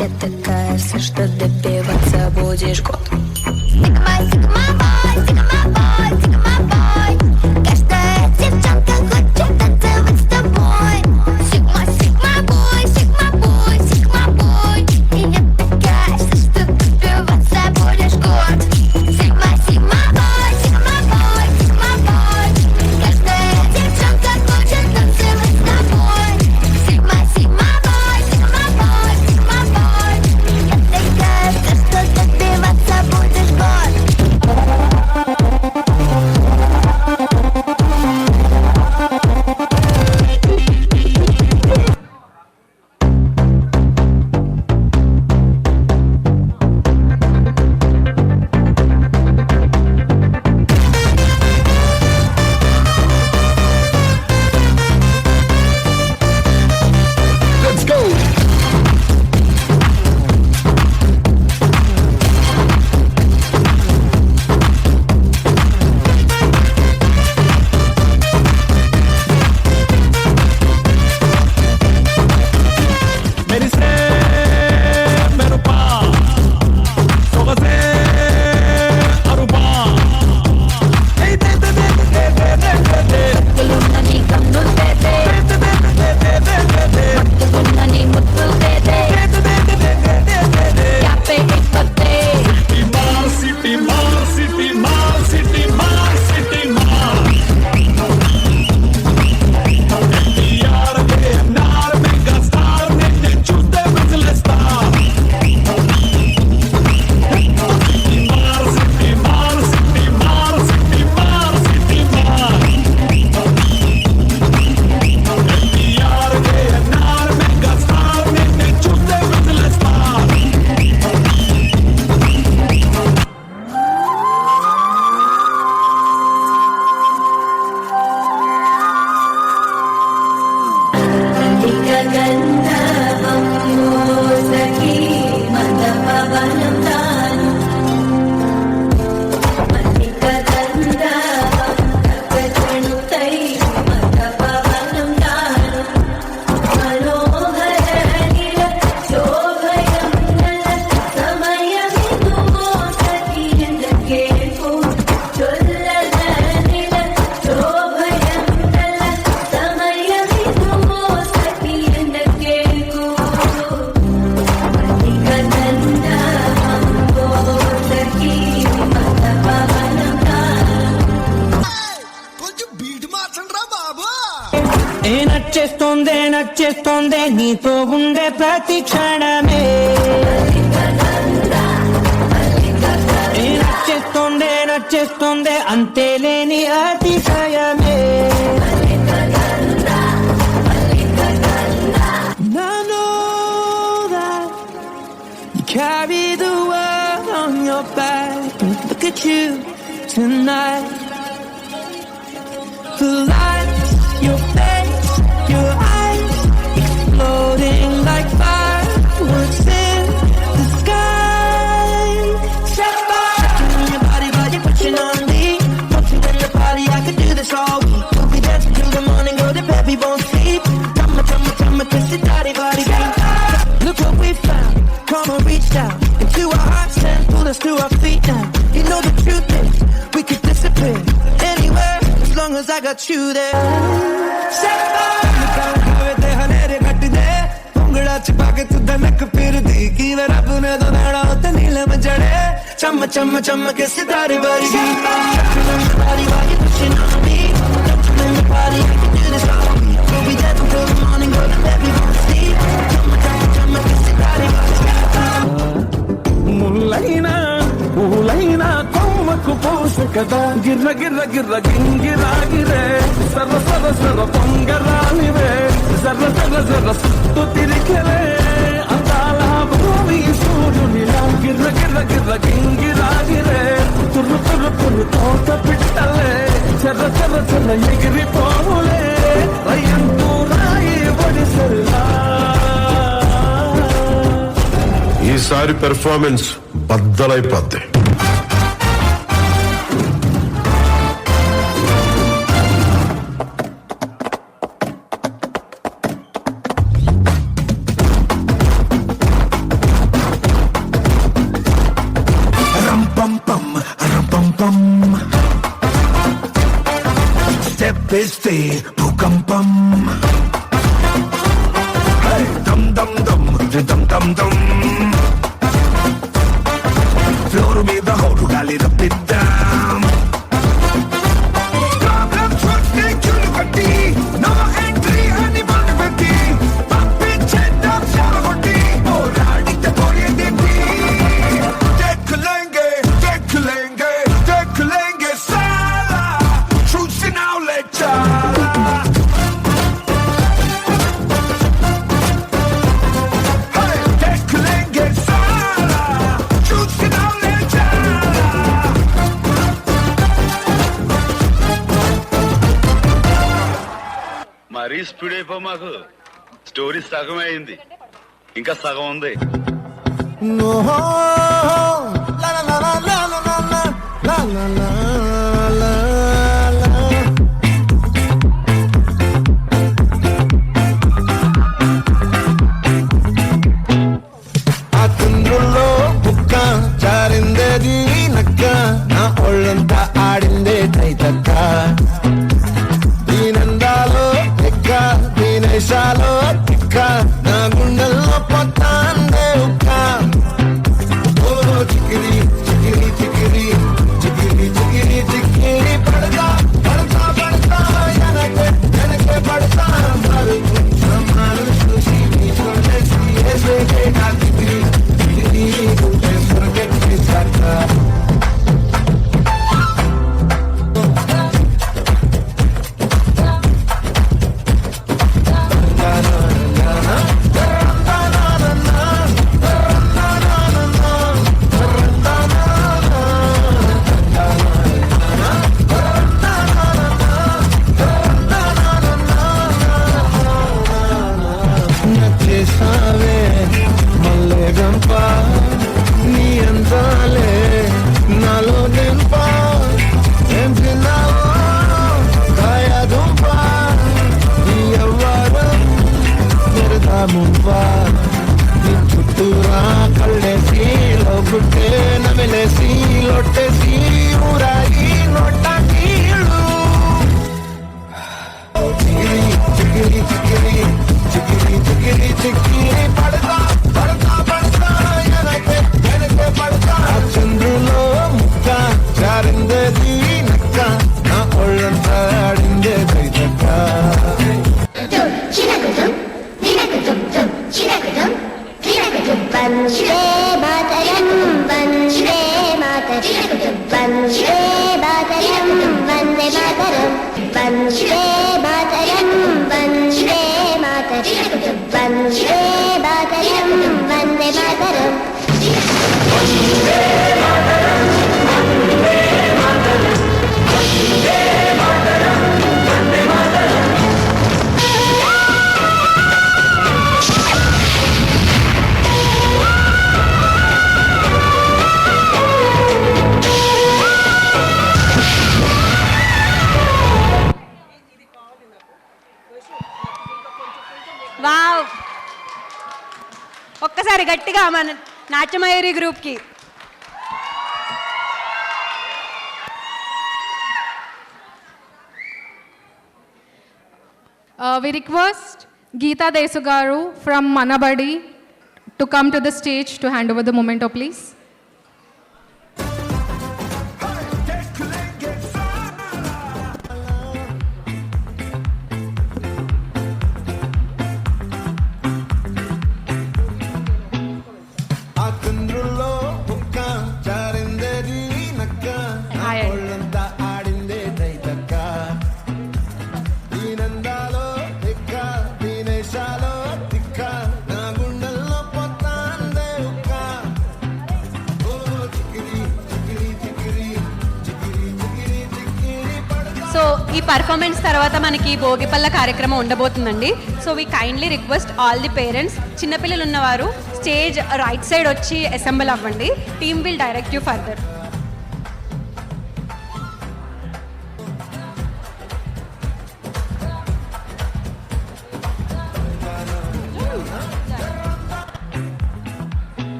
Я такая вся, что добиваться будешь год. Sigma, Sigma boy, Sigma boy, Sigma boy. Каждая девчонка хочет танцевать с тобой. Sigma, Sigma boy, Sigma boy, Sigma boy. И я такая вся, что добиваться будешь год. Sigma, Sigma boy, Sigma boy, Sigma boy. Каждая девчонка хочет танцевать с тобой. Sigma, Sigma boy, Sigma boy, Sigma boy. Я такая вся, что добиваться будешь год. Let's go. मेरी से मेरे पास सोगसे Aruba दे दे दे दे दे दे दे दे Que luna ni gamnu bebe. Luna ni mutlu bebe. Ya pe ek bate. City Mall, City Mall, City Mall, City Mall. NTR के नार mega star ने चूते बिजली star. City Mall, City Mall, City Mall, City Mall, City Mall. NTR के नार mega star ने चूते बिजली star. ఏ నచ్చేస్తోందే నచ్చేస్తోందే నీతో ఉండే ప్రతి క్షణమే ఏ నచ్చేస్తోందే నచ్చేస్తోందే అంతేలేని అతిశయమే I know that you carry the world on your back. Look at you tonight. The lights, your face, your eyes exploding like fireworks in the sky. Set fire on your body while you're pushing on me. Once you in the party, I could do this all week. We'll be dancing till the morning, go to bed, we won't sleep. Come on, twist it, body, body, beat. Look what we found. Come on, reach down into our hearts and pull us to our feet now. You know the truth is, we could disappear anywhere as long as I got you there. Set fire! te hanere ghatti de ungla chipa ke tu danak phirdi ki vera apne do nada te neelam jade cham cham cham ke sitare vargi bari bari pushing on me in the party I can do this all week we'll be dead until the morning go to bed we won't sleep cham ke sitare vargi mullaina ulaina కొమ్మకు పోసే కదా గిర్ర గిర్ర గిర్ర గింగిరా గిరే సర్ర సర్ర సర్ర పొంగరాలివే జర్ర జర్ర జర్ర సుత్తు తిరిగలే అందాల భూమి సూర్యునిలా గిర్ర గిర్ర గిర్ర గింగిరా గిరే తుర్రు తుర్రు తుర్రు తోట పిట్టలే చర్ర చర్ర చర్ర ఎగిరిపోవులే రయ్యంతూ రాయి ఒడిసెల్లా ఈసారి పెర్ఫార్మెన్స్ బద్దలైపోద్ది భూకంపం స్టెప్ వేస్తే భూకంపం దమ్ దమ్ దమ్ దమ్ దమ్ దమ్ ఫ్లోర్ మీద హోరు గాలి రప్పిద్దాం ప్రాబ్లమ్స్ వస్తే క్యూలు కట్టి నో ఎంట్రీ అని బండి పెట్టి పంపించేద్దాం చాలగొట్టి పోరాడితే పోయేదేంటి దేఖ్ లేంగే సాలా చూసినావులే చాలా మరీ స్పీడ్ అయిపో మాకు స్టోరీ సగం అయింది ఇంకా సగం ఉంది ఆ తుండ్రుల్లో బుక్క జారిందేది నక్క నా ఒళ్ళంతా ఆడిందే తైతక్క దీనందాలో ఎక్క దీనేశాలో తిక్క నా గుండెల్లో పొత్తాందే ఉక్క ఓ చికిరి చికిరి చికిరి చికిరి చికిరి చికిరి పడతా పడతా పడతా వెనకే పడతా మారు చూసి కొట్టేసి వేసే చికిరి చికిరి గుండె సొరకెట్టి సక్క నచ్చేసావే మల్లె గంప నీ అందాలే నాలో నింప ఏం తిన్నావో కాయ దుంప నీ అవ్వారం మెరదా ముంప నీ చుట్టూరా కళ్ళేసి లోగుట్టే నమిలేసి లొట్టేసి ఊరాయి నొట్టాకీళ్ళు చికిరి చికిరి చికిరి చికిరి చికిరి చికిరి పడతా పడతా పడతా వెనకే పడతా చంద్రులో ముక్క జారిందేది నక్క నా ఒళ్ళంతా ఆడిందే కైతక్క వందే మాతరం వందే మాతరం వందే మాతరం వందే మాతరం వందే మాతరం వందే మాతరం వందే మాతరం వందే మాతరం వావ్ ఒక్కసారి గట్టిగా మన నాట్యమయూరి గ్రూప్కి We request Geeta Desugaru from Manabadi to come to the stage to hand over the memento, please. ఆ తుండ్రుల్లో బుక్క జారిందేది నక్క నా ఒళ్ళంతా ఆడిందే తైతక్క దీనందాలో ఎక్క దీనేశాలో తిక్క నా గుండెల్లో పొత్తాందే ఉక్క ఓ చికిరి చికిరి చికిరి చికిరి చికిరి చికిరి పడతా సో ఈ పర్ఫార్మెన్స్ తర్వాత మనకి భోగిపల్ల కార్యక్రమం ఉండబోతుందండి. So we kindly request all the parents, చిన్నపిల్లలు ఉన్నవారు స్టేజ్ రైట్ సైడ్ వచ్చి అసెంబుల్ అవ్వండి. Team will direct you further.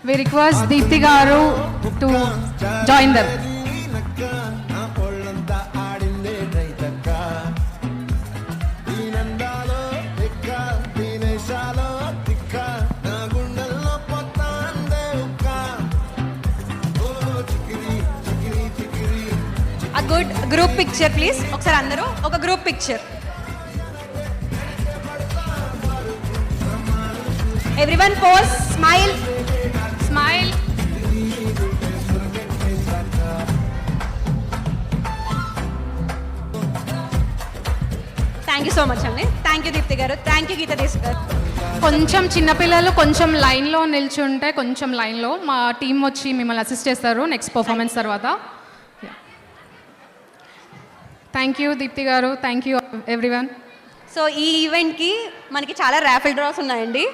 We request Deepthi Garu to join them. Good group picture please. ఒకసారి అందరూ ఒక group picture. Everyone pose, smile smile. Thank you so much అండి. Thank you Deepthi garu, thank you గీత దేశ్ గారు. కొంచెం చిన్నపిల్లలు కొంచెం లైన్లో నిల్చుంటే, కొంచెం లైన్లో మా టీం వచ్చి మిమ్మల్ని అసిస్ట్ చేస్తారు నెక్స్ట్ పర్ఫార్మెన్స్ తర్వాత. Thank you Deepthi garu, thank you everyone. So ఈ ఈవెంట్కి మనకి చాలా ర్యాఫిల్ డ్రాస్ ఉన్నాయండి.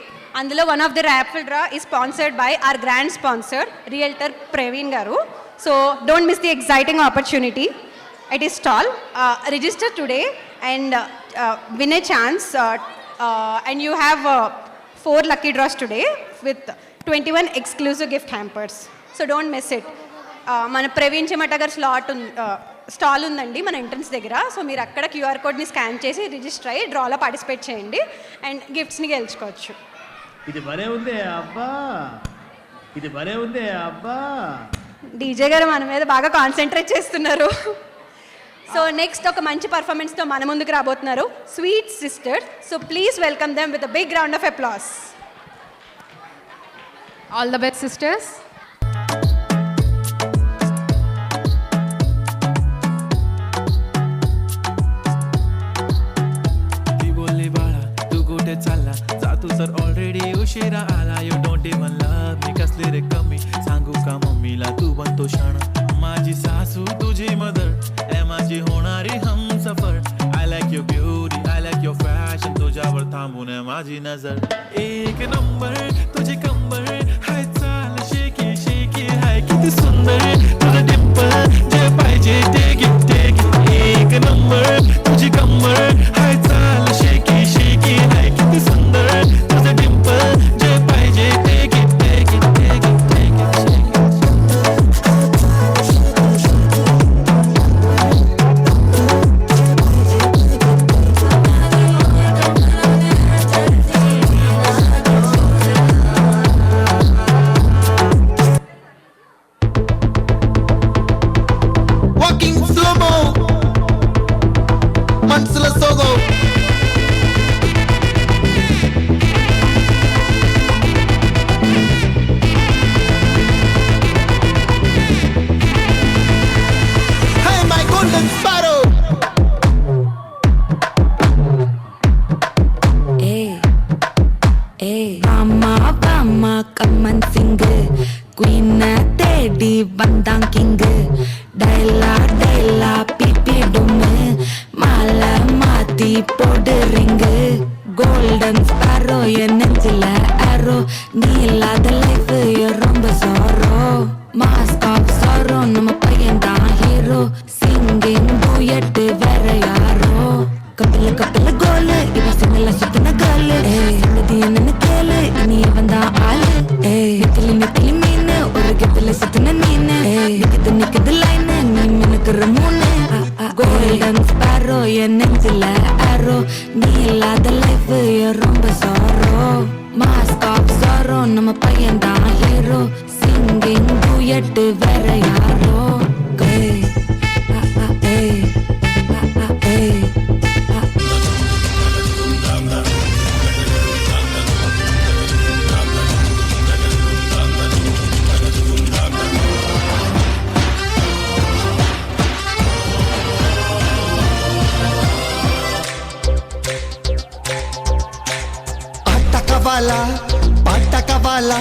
అందులో one of the raffle draw is sponsored by our grand sponsor realtor Praveen garu. So don't miss the exciting opportunity. It is stall. Register today and win a chance. And you have 4 lucky draws today with 21 exclusive gift hampers. So don't miss it. మన ప్రవీణ్ చెమట గారు stall ఉందండి మన entrance దగ్గర. So మీరు అక్కడ QR కోడ్ని scan చేసి రిజిస్టర్ అయ్యి డ్రాలో పార్టిసిపేట్ చేయండి అండ్ గిఫ్ట్స్ని గెలుచుకోవచ్చు. ఇది భలే ఉంది అబ్బా, ఇది భలే ఉంది అబ్బా. డీజే గారు మన మీద బాగా కాన్సన్ట్రేట్ చేస్తున్నారు. సో నెక్స్ట్ ఒక మంచి పర్ఫార్మెన్స్తో మన ముందుకు రాబోతున్నారు sweet sisters. So please welcome them with a big round of applause. All the best sisters. तू सर ऑलरेडी उशिरा आला. You don't even love me, कसले रे कमी सांगू का मम्मीला तू बनतो शाण. माझी सासू तुझी मदर, ए माझी होणारी हम सफर. I like your beauty, I like your fashion, तुझ्यावर थांबून माझी नजर. एक नंबर तुझी कंबर, हाय चाल शेकी शेकी, हाय किती सुंदर तुझं डिंपल, जे पाहिजे टेक इट. एक नंबर तुझी कंबर, हाय चाल शेकी शेकी, हाय किती सुंदर तुझं डिंपल, जे पाहिजे टेक इट. పాట కావాలా,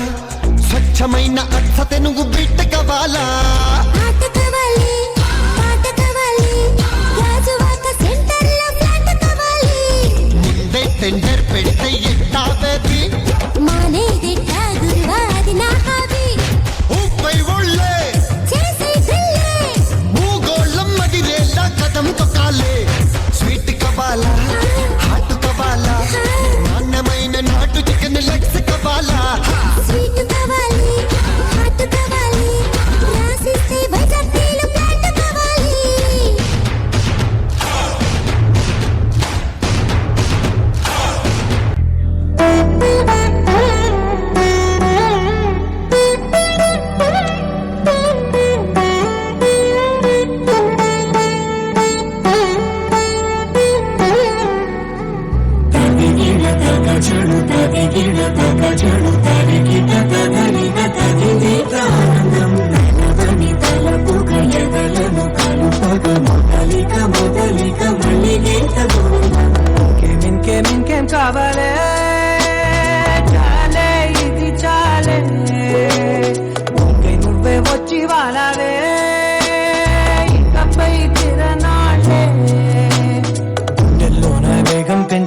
స్వచ్ఛమైన అర్థతే నువ్వు బిడ్డ కావాలా. ముందే టెండర్ పెడితే ఎట్టా బేబీ, ఊపై ఒళ్ళే భూగోళం మదిరేలా కదం తొక్కాలే. స్వీట్ కావాలా, హాట్ కావాలా, నాణ్యమైన నాటు చికెన్ లెగ్స్ కావాలా. స్వీట్ కావాలి, హాట్ కావాలి,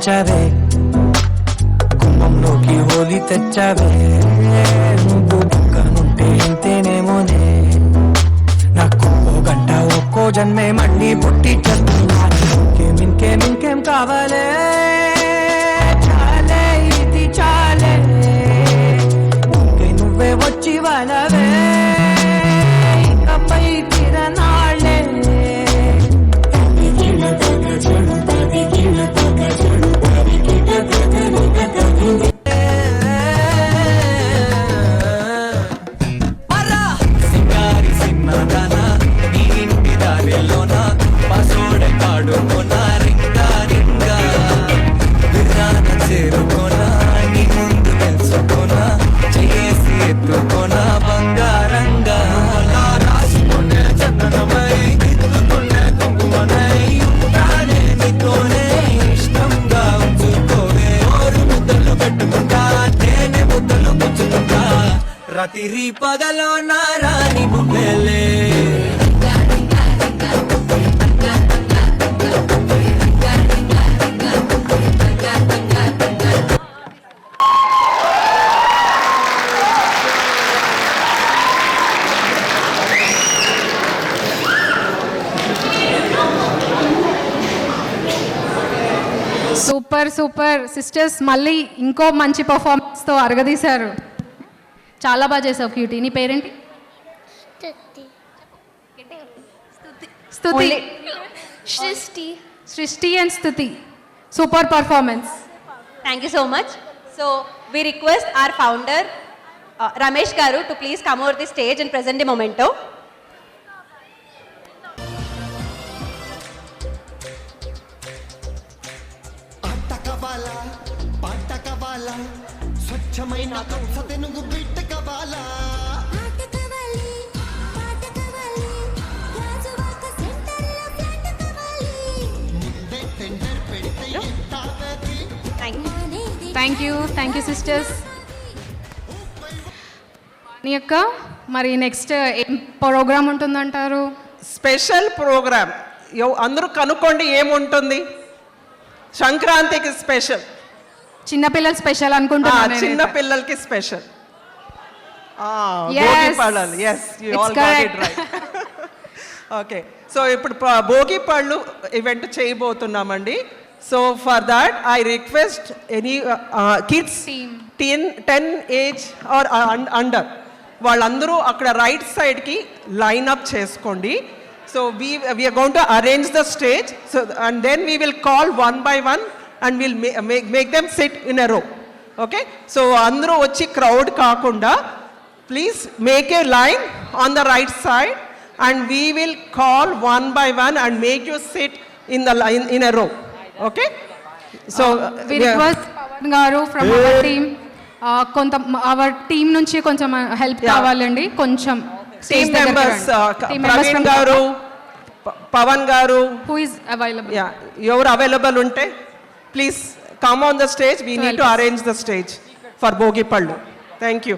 మార్చావే గుమ్మంలోకి హోలీ తెచ్చావే నువ్వు పక్కనుంటే ఇంతేనేమోనే నాకు గంట ఒక్కో జన్మే మళ్ళీ పుట్టి చేస్తున్నా ఇంకేం కావాలే చాలే ఇది చాలే నువ్వే వచ్చి వలవే ఇకపై తిరనాళ్ళే సింగారి సిన్నదానా నీ ఇంటి దారిలోన పసోడే కాడుకోనా రింగా రింగా విరాన చేరుకోనా నీ ముందు తెలుసుకోనా చేసి ఎత్తుకోనా బంగారంగా రాసుకునే చందనమై దిద్దుకునే కుంకుమనై ఉంటానే నీతోనే ఇష్టంగా ఉంచుకోవే ఓరు ముద్దలు పెట్టుకుంటా తేనె ముద్దలు పుచ్చుకుంటా రాత్రి పగలో నా రాణి బుబ్బెలే సూపర్ సిస్టర్స్, మళ్ళీ ఇంకో మంచి పర్ఫార్మెన్స్తో అరగదీశారు. చాలా బాగా చేసావు క్యూటీ. నీ పేరేంటి? స్తుతి. సృష్టి అండ్ స్తుతి. Super performance. Thank you so much. So we request our founder Ramesh Garu to please come over the stage and present the memento. పాట కవాలా స్వచ్ఛమైన కంస తెనుగు బిడ్డ కవాలా థ్యాంక్ యూ సిస్టర్స్. నీ యొక్క మరి నెక్స్ట్ ఏం ప్రోగ్రామ్ ఉంటుందంటారు? స్పెషల్ ప్రోగ్రామ్ అందరూ కనుక్కోండి ఏముంటుంది. సంక్రాంతికి స్పెషల్, చిన్నపిల్లలు స్పెషల్ అనుకుంటున్నాను. చిన్న పిల్లలకి స్పెషల్. ఓకే, సో ఇప్పుడు భోగి పళ్ళు ఈవెంట్ చేయబోతున్నామండి. So for that I request any kids 10 age or under వాళ్ళందరూ అక్కడ రైట్ సైడ్కి లైన్ అప్ చేసుకోండి. So we are going to arrange the stage, so and then we will call one by one and we'll make them sit in a row. Okay, so andru vachi crowd kaakunda please make a line on the right side and we will call one by one and make you sit in the line in a row. Okay, so we request Pavan garu from our team konta our team nunchi koncham help kavalandi koncham team members Praveen garu, Pavan garu, who is available, you're available unte please come on the stage. We need to arrange the stage for Bogi Pallu. Thank you.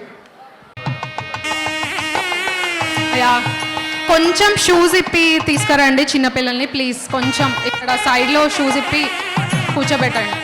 కొంచెం shoes ఇప్పి తీసుకురండి చిన్న పిల్లల్ని please. కొంచెం ఇక్కడ సైడ్లో shoes ఇప్పి కూర్చోబెట్టండి.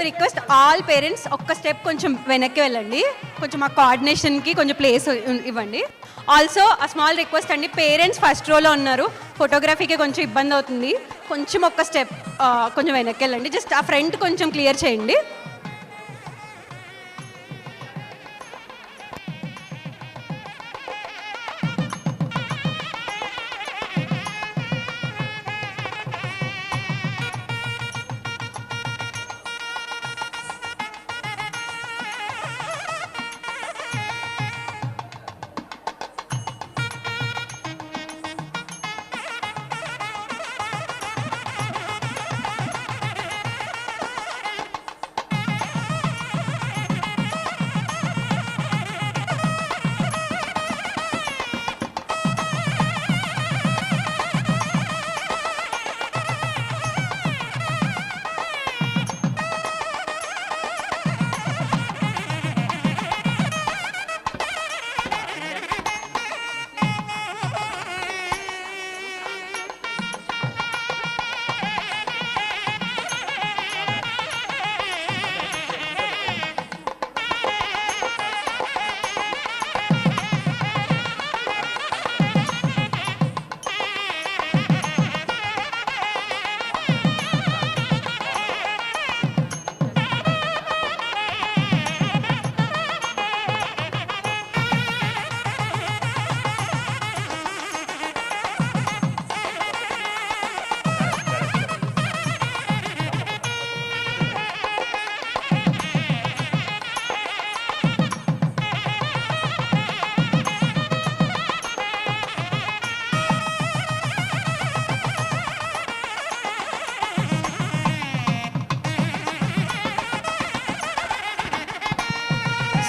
Request all parents ఒక్క step కొంచెం వెనక్కి వెళ్ళండి, కొంచెం ఆ కోఆర్డినేషన్కి కొంచెం ప్లేస్ ఇవ్వండి. ఆల్సో ఆ స్మాల్ రిక్వెస్ట్ అండి, పేరెంట్స్ ఫస్ట్ రోలో ఉన్నారు, ఫోటోగ్రఫీకి కొంచెం ఇబ్బంది అవుతుంది, కొంచెం ఒక్క స్టెప్ కొంచెం వెనక్కి వెళ్ళండి, జస్ట్ ఆ ఫ్రంట్ కొంచెం క్లియర్ చేయండి.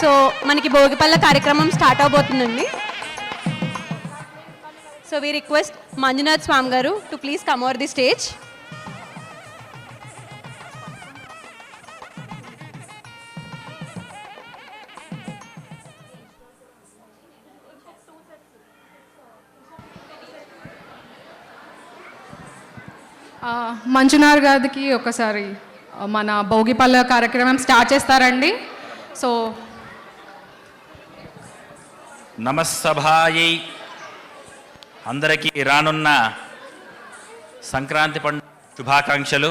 సో మనకి భోగిపల్ల కార్యక్రమం స్టార్ట్ అవబోతుందండి. So we request Manjunath Swamy garu to please come over the stage. Manjunath గారికి ఒకసారి మన భోగిపల్ల కార్యక్రమం స్టార్ట్ చేస్తారండి. సో నమస్సభాయై అందరికీ రానున్న సంక్రాంతి పండుగ శుభాకాంక్షలు.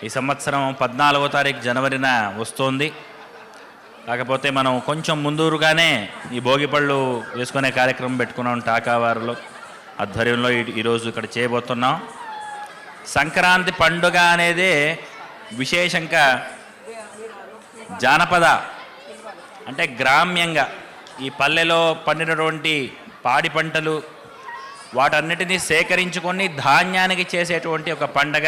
ఈ సంవత్సరం 14వ తారీఖు జనవరిన వస్తోంది. కాకపోతే మనం కొంచెం ముందూరుగానే ఈ భోగిపళ్ళు వేసుకునే కార్యక్రమం పెట్టుకున్నాం టాకావారిలో ఆధ్వర్యంలో ఈరోజు ఇక్కడ చేయబోతున్నాం. సంక్రాంతి పండుగ అనేదే విశేషంగా జానపద అంటే గ్రామ్యంగా ఈ పల్లెలో పండినటువంటి పాడి పంటలు వాటన్నిటినీ సేకరించుకొని ధాన్యానికి చేసేటువంటి ఒక పండగ,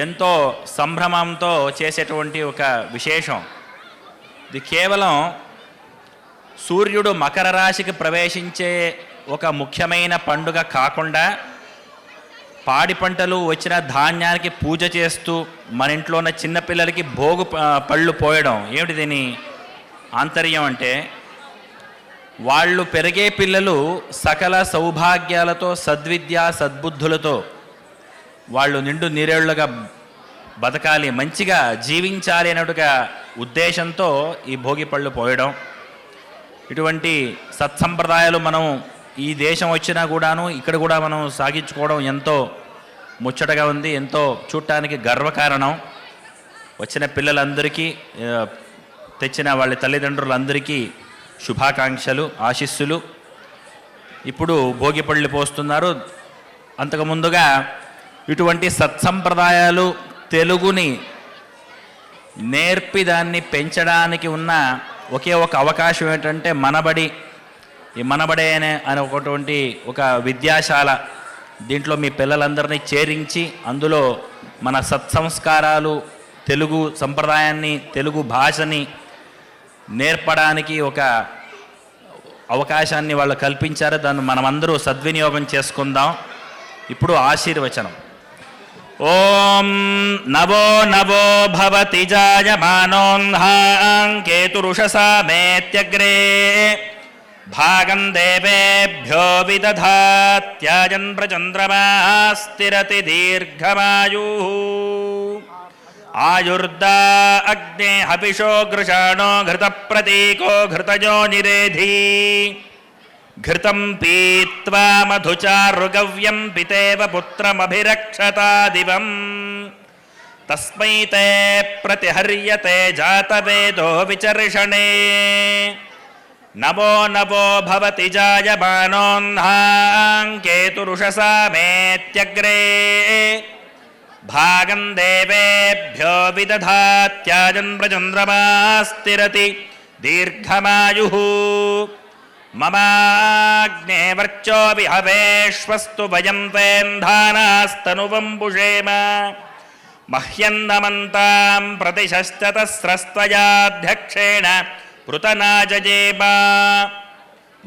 ఎంతో సంభ్రమంతో చేసేటువంటి ఒక విశేషం. ఇది కేవలం సూర్యుడు మకర రాశికి ప్రవేశించే ఒక ముఖ్యమైన పండుగ కాకుండా పాడి పంటలు వచ్చిన ధాన్యానికి పూజ చేస్తూ మన ఇంట్లో ఉన్న చిన్నపిల్లలకి భోగు పళ్ళు పోయడం. ఏమిటి దీని ఆంతర్యం అంటే, వాళ్ళు పెరిగే పిల్లలు సకల సౌభాగ్యాలతో సద్విద్యా సద్బుద్ధులతో వాళ్ళు నిండు నీరేళ్లుగా బతకాలి, మంచిగా జీవించాలి అనేట్టుగా ఉద్దేశంతో ఈ భోగి పళ్ళు పోయడం. ఇటువంటి సత్సంప్రదాయాలు మనం ఈ దేశం వచ్చినా కూడాను ఇక్కడ కూడా మనం సాగించుకోవడం ఎంతో ముచ్చటగా ఉంది, ఎంతో చూడటానికి గర్వకారణం. వచ్చిన పిల్లలందరికీ తెచ్చిన వాళ్ళ తల్లిదండ్రులందరికీ శుభాకాంక్షలు, ఆశీస్సులు. ఇప్పుడు భోగిపళ్ళు పోస్తున్నారు. అంతకుముందుగా ఇటువంటి సత్సంప్రదాయాలు తెలుగుని నేర్పి దాన్ని పెంచడానికి ఉన్న ఒకే ఒక అవకాశం ఏంటంటే మనబడి. ఈ మనబడి అనే ఒకటువంటి ఒక విద్యాశాల, దీంట్లో మీ పిల్లలందరినీ చేరించి అందులో మన సత్సంస్కారాలు, తెలుగు సంప్రదాయాన్ని, తెలుగు భాషని నేర్పడానికి ఒక అవకాశాన్ని వాళ్ళు కల్పించారు. దాన్ని మనమందరూ సద్వినియోగం చేసుకుందాం. ఇప్పుడు ఆశీర్వచనం. ఓం నవో నవో భవతి జాయమానోన్హాం కేతురుషసా మేత్యగ్రే భాగం దేవేభ్యో విదధాత్యాజన్ ప్రచంద్రమా స్థిరతి దీర్ఘమాయు. आयुर्दा अग्ने हविषो घृषाणो घृतप्रतीको घृतजो निरेधी घृतं पीत्वा मधुचारुगव्यं पितेव पुत्रमभिरक्षता दिवं तस्मै ते प्रतिहर्यते जातवेदो विचर्षणे नवो नवो भवति जायमानोऽह्नाङ्केतुरुषसा मेत्यग्रे भागं देवेभ्यो विदधात्याजन्प्रचन्द्रमास्तिरति दीर्घमायुः ममाग्ने वर्चो विहवेश्वस्तु वयं तेन्धानास्तनुवं मह्यन्नमन्तां प्रतिशश्चतस्रस्त्वयाध्यक्षेण पृतनाजजेम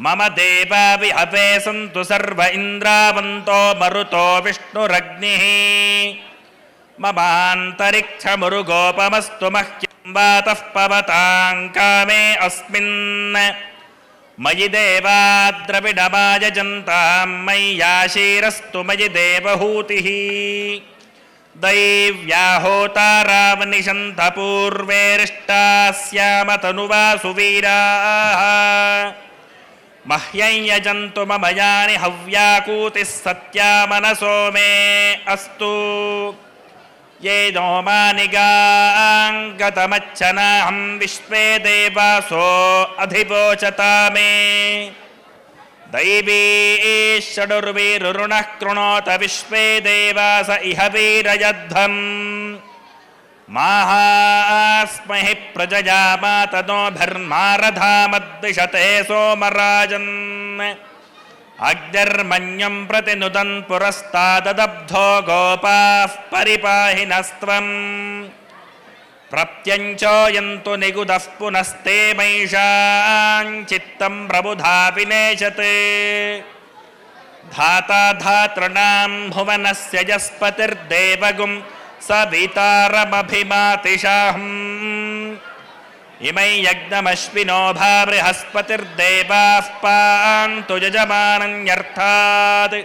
मम देवा विहवे सन्तु सर्व इन्द्रावन्तो मरुतो विष्णुरग्निः ममान्तरिक्षमुरुगोपमस्तु मह्यं वातः पवतां कामे अस्मिन् मयि देवा द्रविडमायजन्तां मय्याशीरस्तु मयि देवहूतिः दैव्याहोतारावनिशन्तपूर्वेरिष्टास्यामतनुवा सुवीराः मह्यं यजन्तु मम यानि हव्याकूतिः सत्या मनसो मे अस्तु ये नोमानि गाङ्गतमच्छनाहं विश्वे देवासो अधिवोचता मे दैवी षडुर्वीरुरुणः कृणोत विश्वे देवास इह वीरयध्वम् माहास्महि प्रजया मातनोभिर्मारधामद्विषते सोमराजन् अग्निर्मन्यं प्रतिनुदन् पुरस्ताददब्धो गोपाः परिपाहि नस्त्वम् प्रत्यञ्चोयन्तु निगुदः पुनस्ते मैषां चित्तं प्रबुधा विनेशते धाता धातॄणां भुवनस्य यस्पतिर्देवगुं सवितारमभिमातिशाहम् इमै यज्ञमश्विनो भा बृहस्पतिर्देवाः पान्तु यजमानन्यर्थात्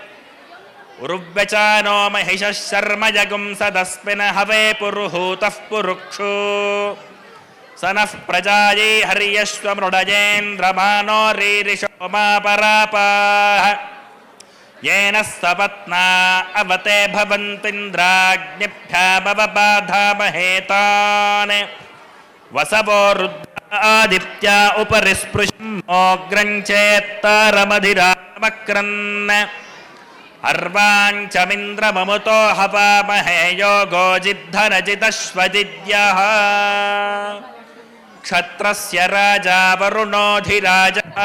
उरुव्यचानो महिषः शर्म जगुं सदस्मिन् हवे पुरुहूतः पुरुक्षु स नः प्रजायै हर्यश्वमृडयेन्द्रमानो रीरिषो मा परापाः येन सपत्ना अवते भवन्तीन्द्राग्निभ्यामवबाधामहेतान् वसवो रुद्रादित्या उपरि स्पृशमोऽग्रं चेत्तारमधिरामक्रन् अर्वाञ्चमिन्द्रममुतो हवामहे योगो जिद्धनजिदश्वजिद्यः क्षत्रस्य राजा वरुणोऽधिराजः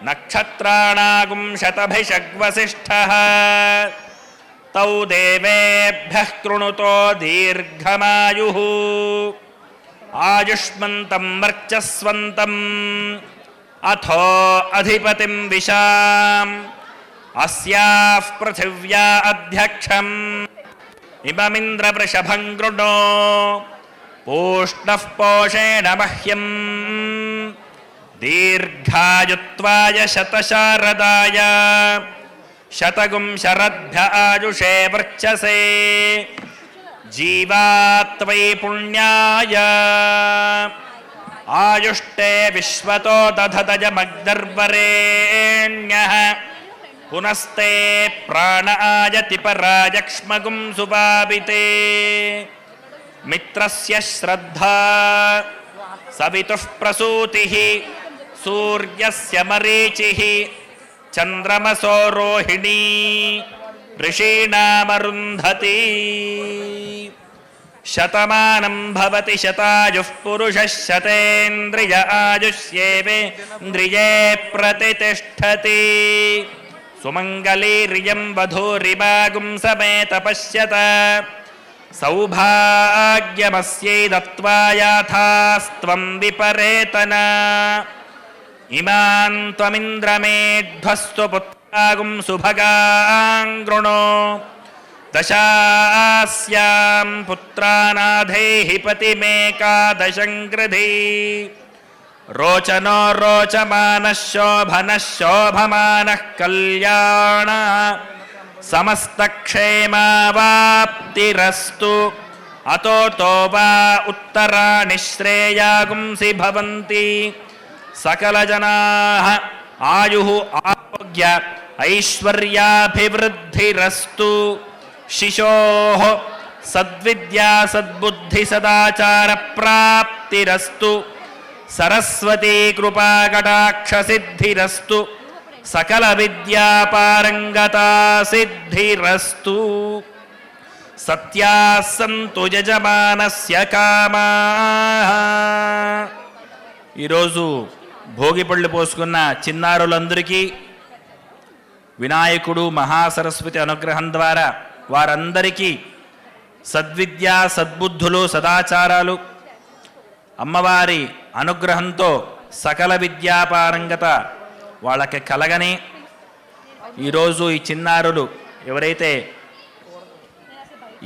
नक्षत्राणागुं शतभिषग्वसिष्ठः तौ देवेभ्यः कृणुतो दीर्घमायुः आयुष्मन्तं वर्चस्वन्तम् अथो अधिपतिं विशाम् अस्याः पृथिव्या अध्यक्षम् इममिन्द्रवृषभं गृणो पूष्णः पोषेण मह्यम् दीर्घायुत्वाय शतशारदाय शतगुं शरद्भ्य आयुषे वर्चसे जीवात्वयि पुण्याय आयुष्टे विश्वतो दधतजमग्निर्वरेण्यः पुनस्ते प्राण आयति परायक्ष्मगुं सुपापिते मित्रस्य श्रद्धा सवितुः प्रसूतिः सूर्यस्य मरीचिः चन्द्रमसो रोहिणी ऋषीणामरुन्धती शतमानं भवति शतायुः पुरुषः शतेन्द्रिय आयुष्येवेन्द्रिये प्रतितिष्ठति सुमङ्गलीर्यं वधूरिवागुं समेत पश्यत सौभाग्यमस्यै दत्त्वा याथास्त्वं विपरेतना इमां त्वमिन्द्रमेध्वस्तु पुत्रागुं सुभगां गृणो दशास्यां पुत्रानाधेहि पतिमेकादशं कृधि रोचनो रोचमानः शोभनः शोभमानः कल्याण समस्तक्षेमावाप्तिरस्तु అతోతో వా ఉత్తరాణి శ్రేయాగుంసి భవంతి సకలజనాః ఆయుః ఆరోగ్య ఐశ్వర్యాభివృద్ధిరస్తు శిశోః సద్విద్యా సద్బుద్ధి సదాచార ప్రాప్తిరస్తు సరస్వతీ కృపా కటాక్ష సిద్ధిరస్తు సకల విద్యా పారంగతా సిద్ధిరస్తు సత్యాః సంతు యజమానస్య కామాః. ఈరోజు భోగిపళ్ళు పోసుకున్న చిన్నారులందరికీ వినాయకుడు మహాసరస్వతి అనుగ్రహం ద్వారా వారందరికీ సద్విద్య సద్బుద్ధులు సదాచారాలు అమ్మవారి అనుగ్రహంతో సకల విద్యాపారంగత వాళ్ళకి కలగని ఈరోజు ఈ చిన్నారులు ఎవరైతే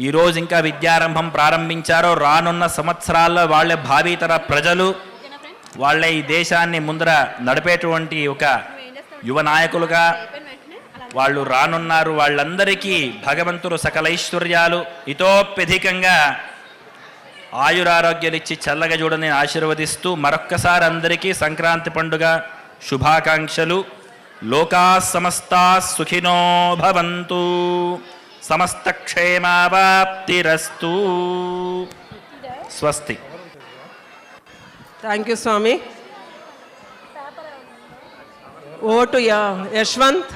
ఈరోజు ఇంకా విద్యారంభం ప్రారంభించారో రానున్న సంవత్సరాల్లో వాళ్ళే భావితర ప్రజలు, వాళ్ళే ఈ దేశాన్ని ముందర నడిపేటువంటి ఒక యువ నాయకులుగా వాళ్ళు రానున్నారు. వాళ్ళందరికీ భగవంతుడు సకల ఐశ్వర్యాలు ఇతోప్యధికంగా ఆయురారోగ్యాలిచ్చి చల్లగా చూడని ఆశీర్వదిస్తూ మరొక్కసారి అందరికీ సంక్రాంతి పండుగ శుభాకాంక్షలు. లోకా సమస్తా సుఖినో భవంతు, సమస్త క్షేమావాప్తిరస్తు. స్వస్తి. Thank you Swami. ఓటు యశ్వంత్.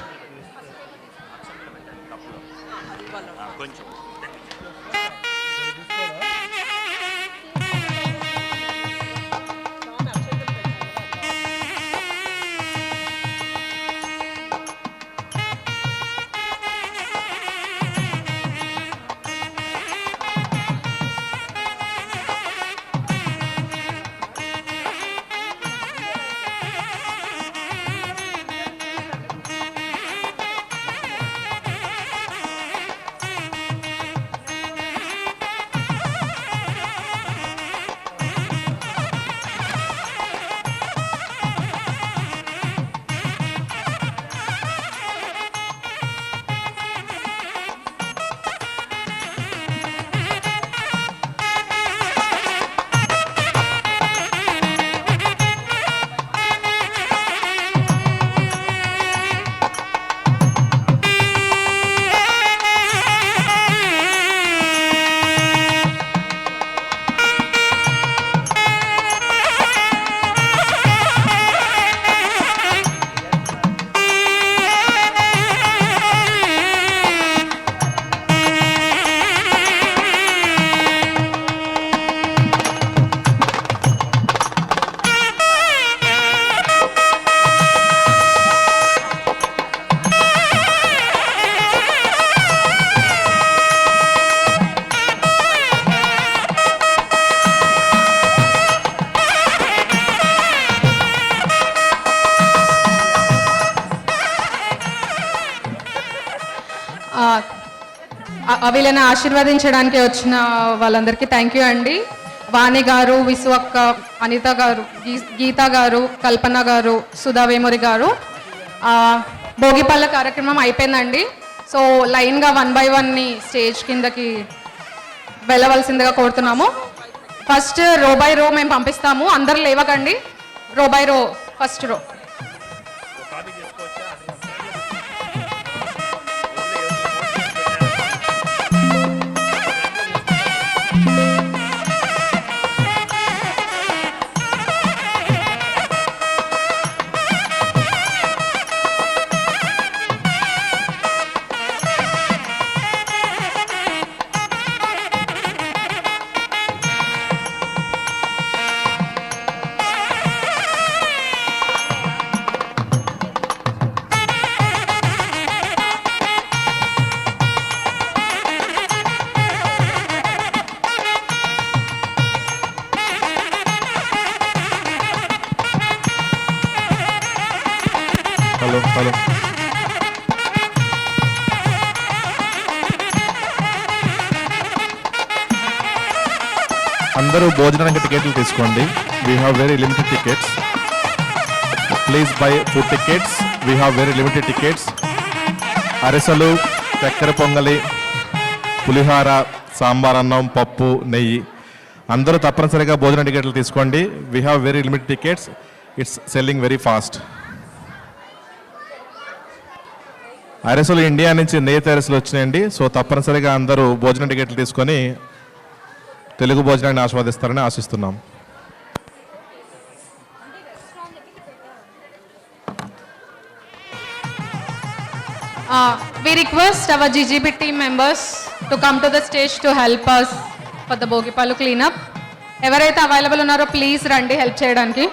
వీళ్ళని ఆశీర్వదించడానికి వచ్చిన వాళ్ళందరికీ థ్యాంక్ యూ అండి. వాణి గారు, విసు అక్క, అనిత గారు, గీత గారు, కల్పన గారు, సుధా వేమూరి గారు. భోగిపళ్ళ కార్యక్రమం అయిపోయిందండి. సో లైన్గా 1 by 1 స్టేజ్ కిందకి వెళ్ళవలసిందిగా కోరుతున్నాము. ఫస్ట్ రో బై రో మేము పంపిస్తాము, అందరు లేవకండి. రో by rho, first row. Hello hello అందరూ భోజనానికి టికెట్లు తీసుకోండి. We have very limited tickets. Please by food tickets. We have very limited tickets. అరిసెలు, చక్కెర పొంగలి, పులిహార, సాంబార్ అన్నం, పప్పు, నెయ్యి. అందరూ తప్పనిసరిగా భోజన టికెట్లు తీసుకోండి. We have very limited tickets. It's selling very fast. అరసలు ఇండియా నుంచి నెయ్యి అరసలు వచ్చినాయండి. సో తప్పనిసరిగా అందరూ భోజన టికెట్లు తీసుకొని తెలుగు భోజనాన్ని ఆస్వాదిస్తారని ఆశిస్తున్నాం. We request our GGB team members to come to the stage to help us for the Bogipallu cleanup. ఎవరైతే అవైలబుల్ ఉన్నారో ప్లీజ్ రండి హెల్ప్ చేయడానికి.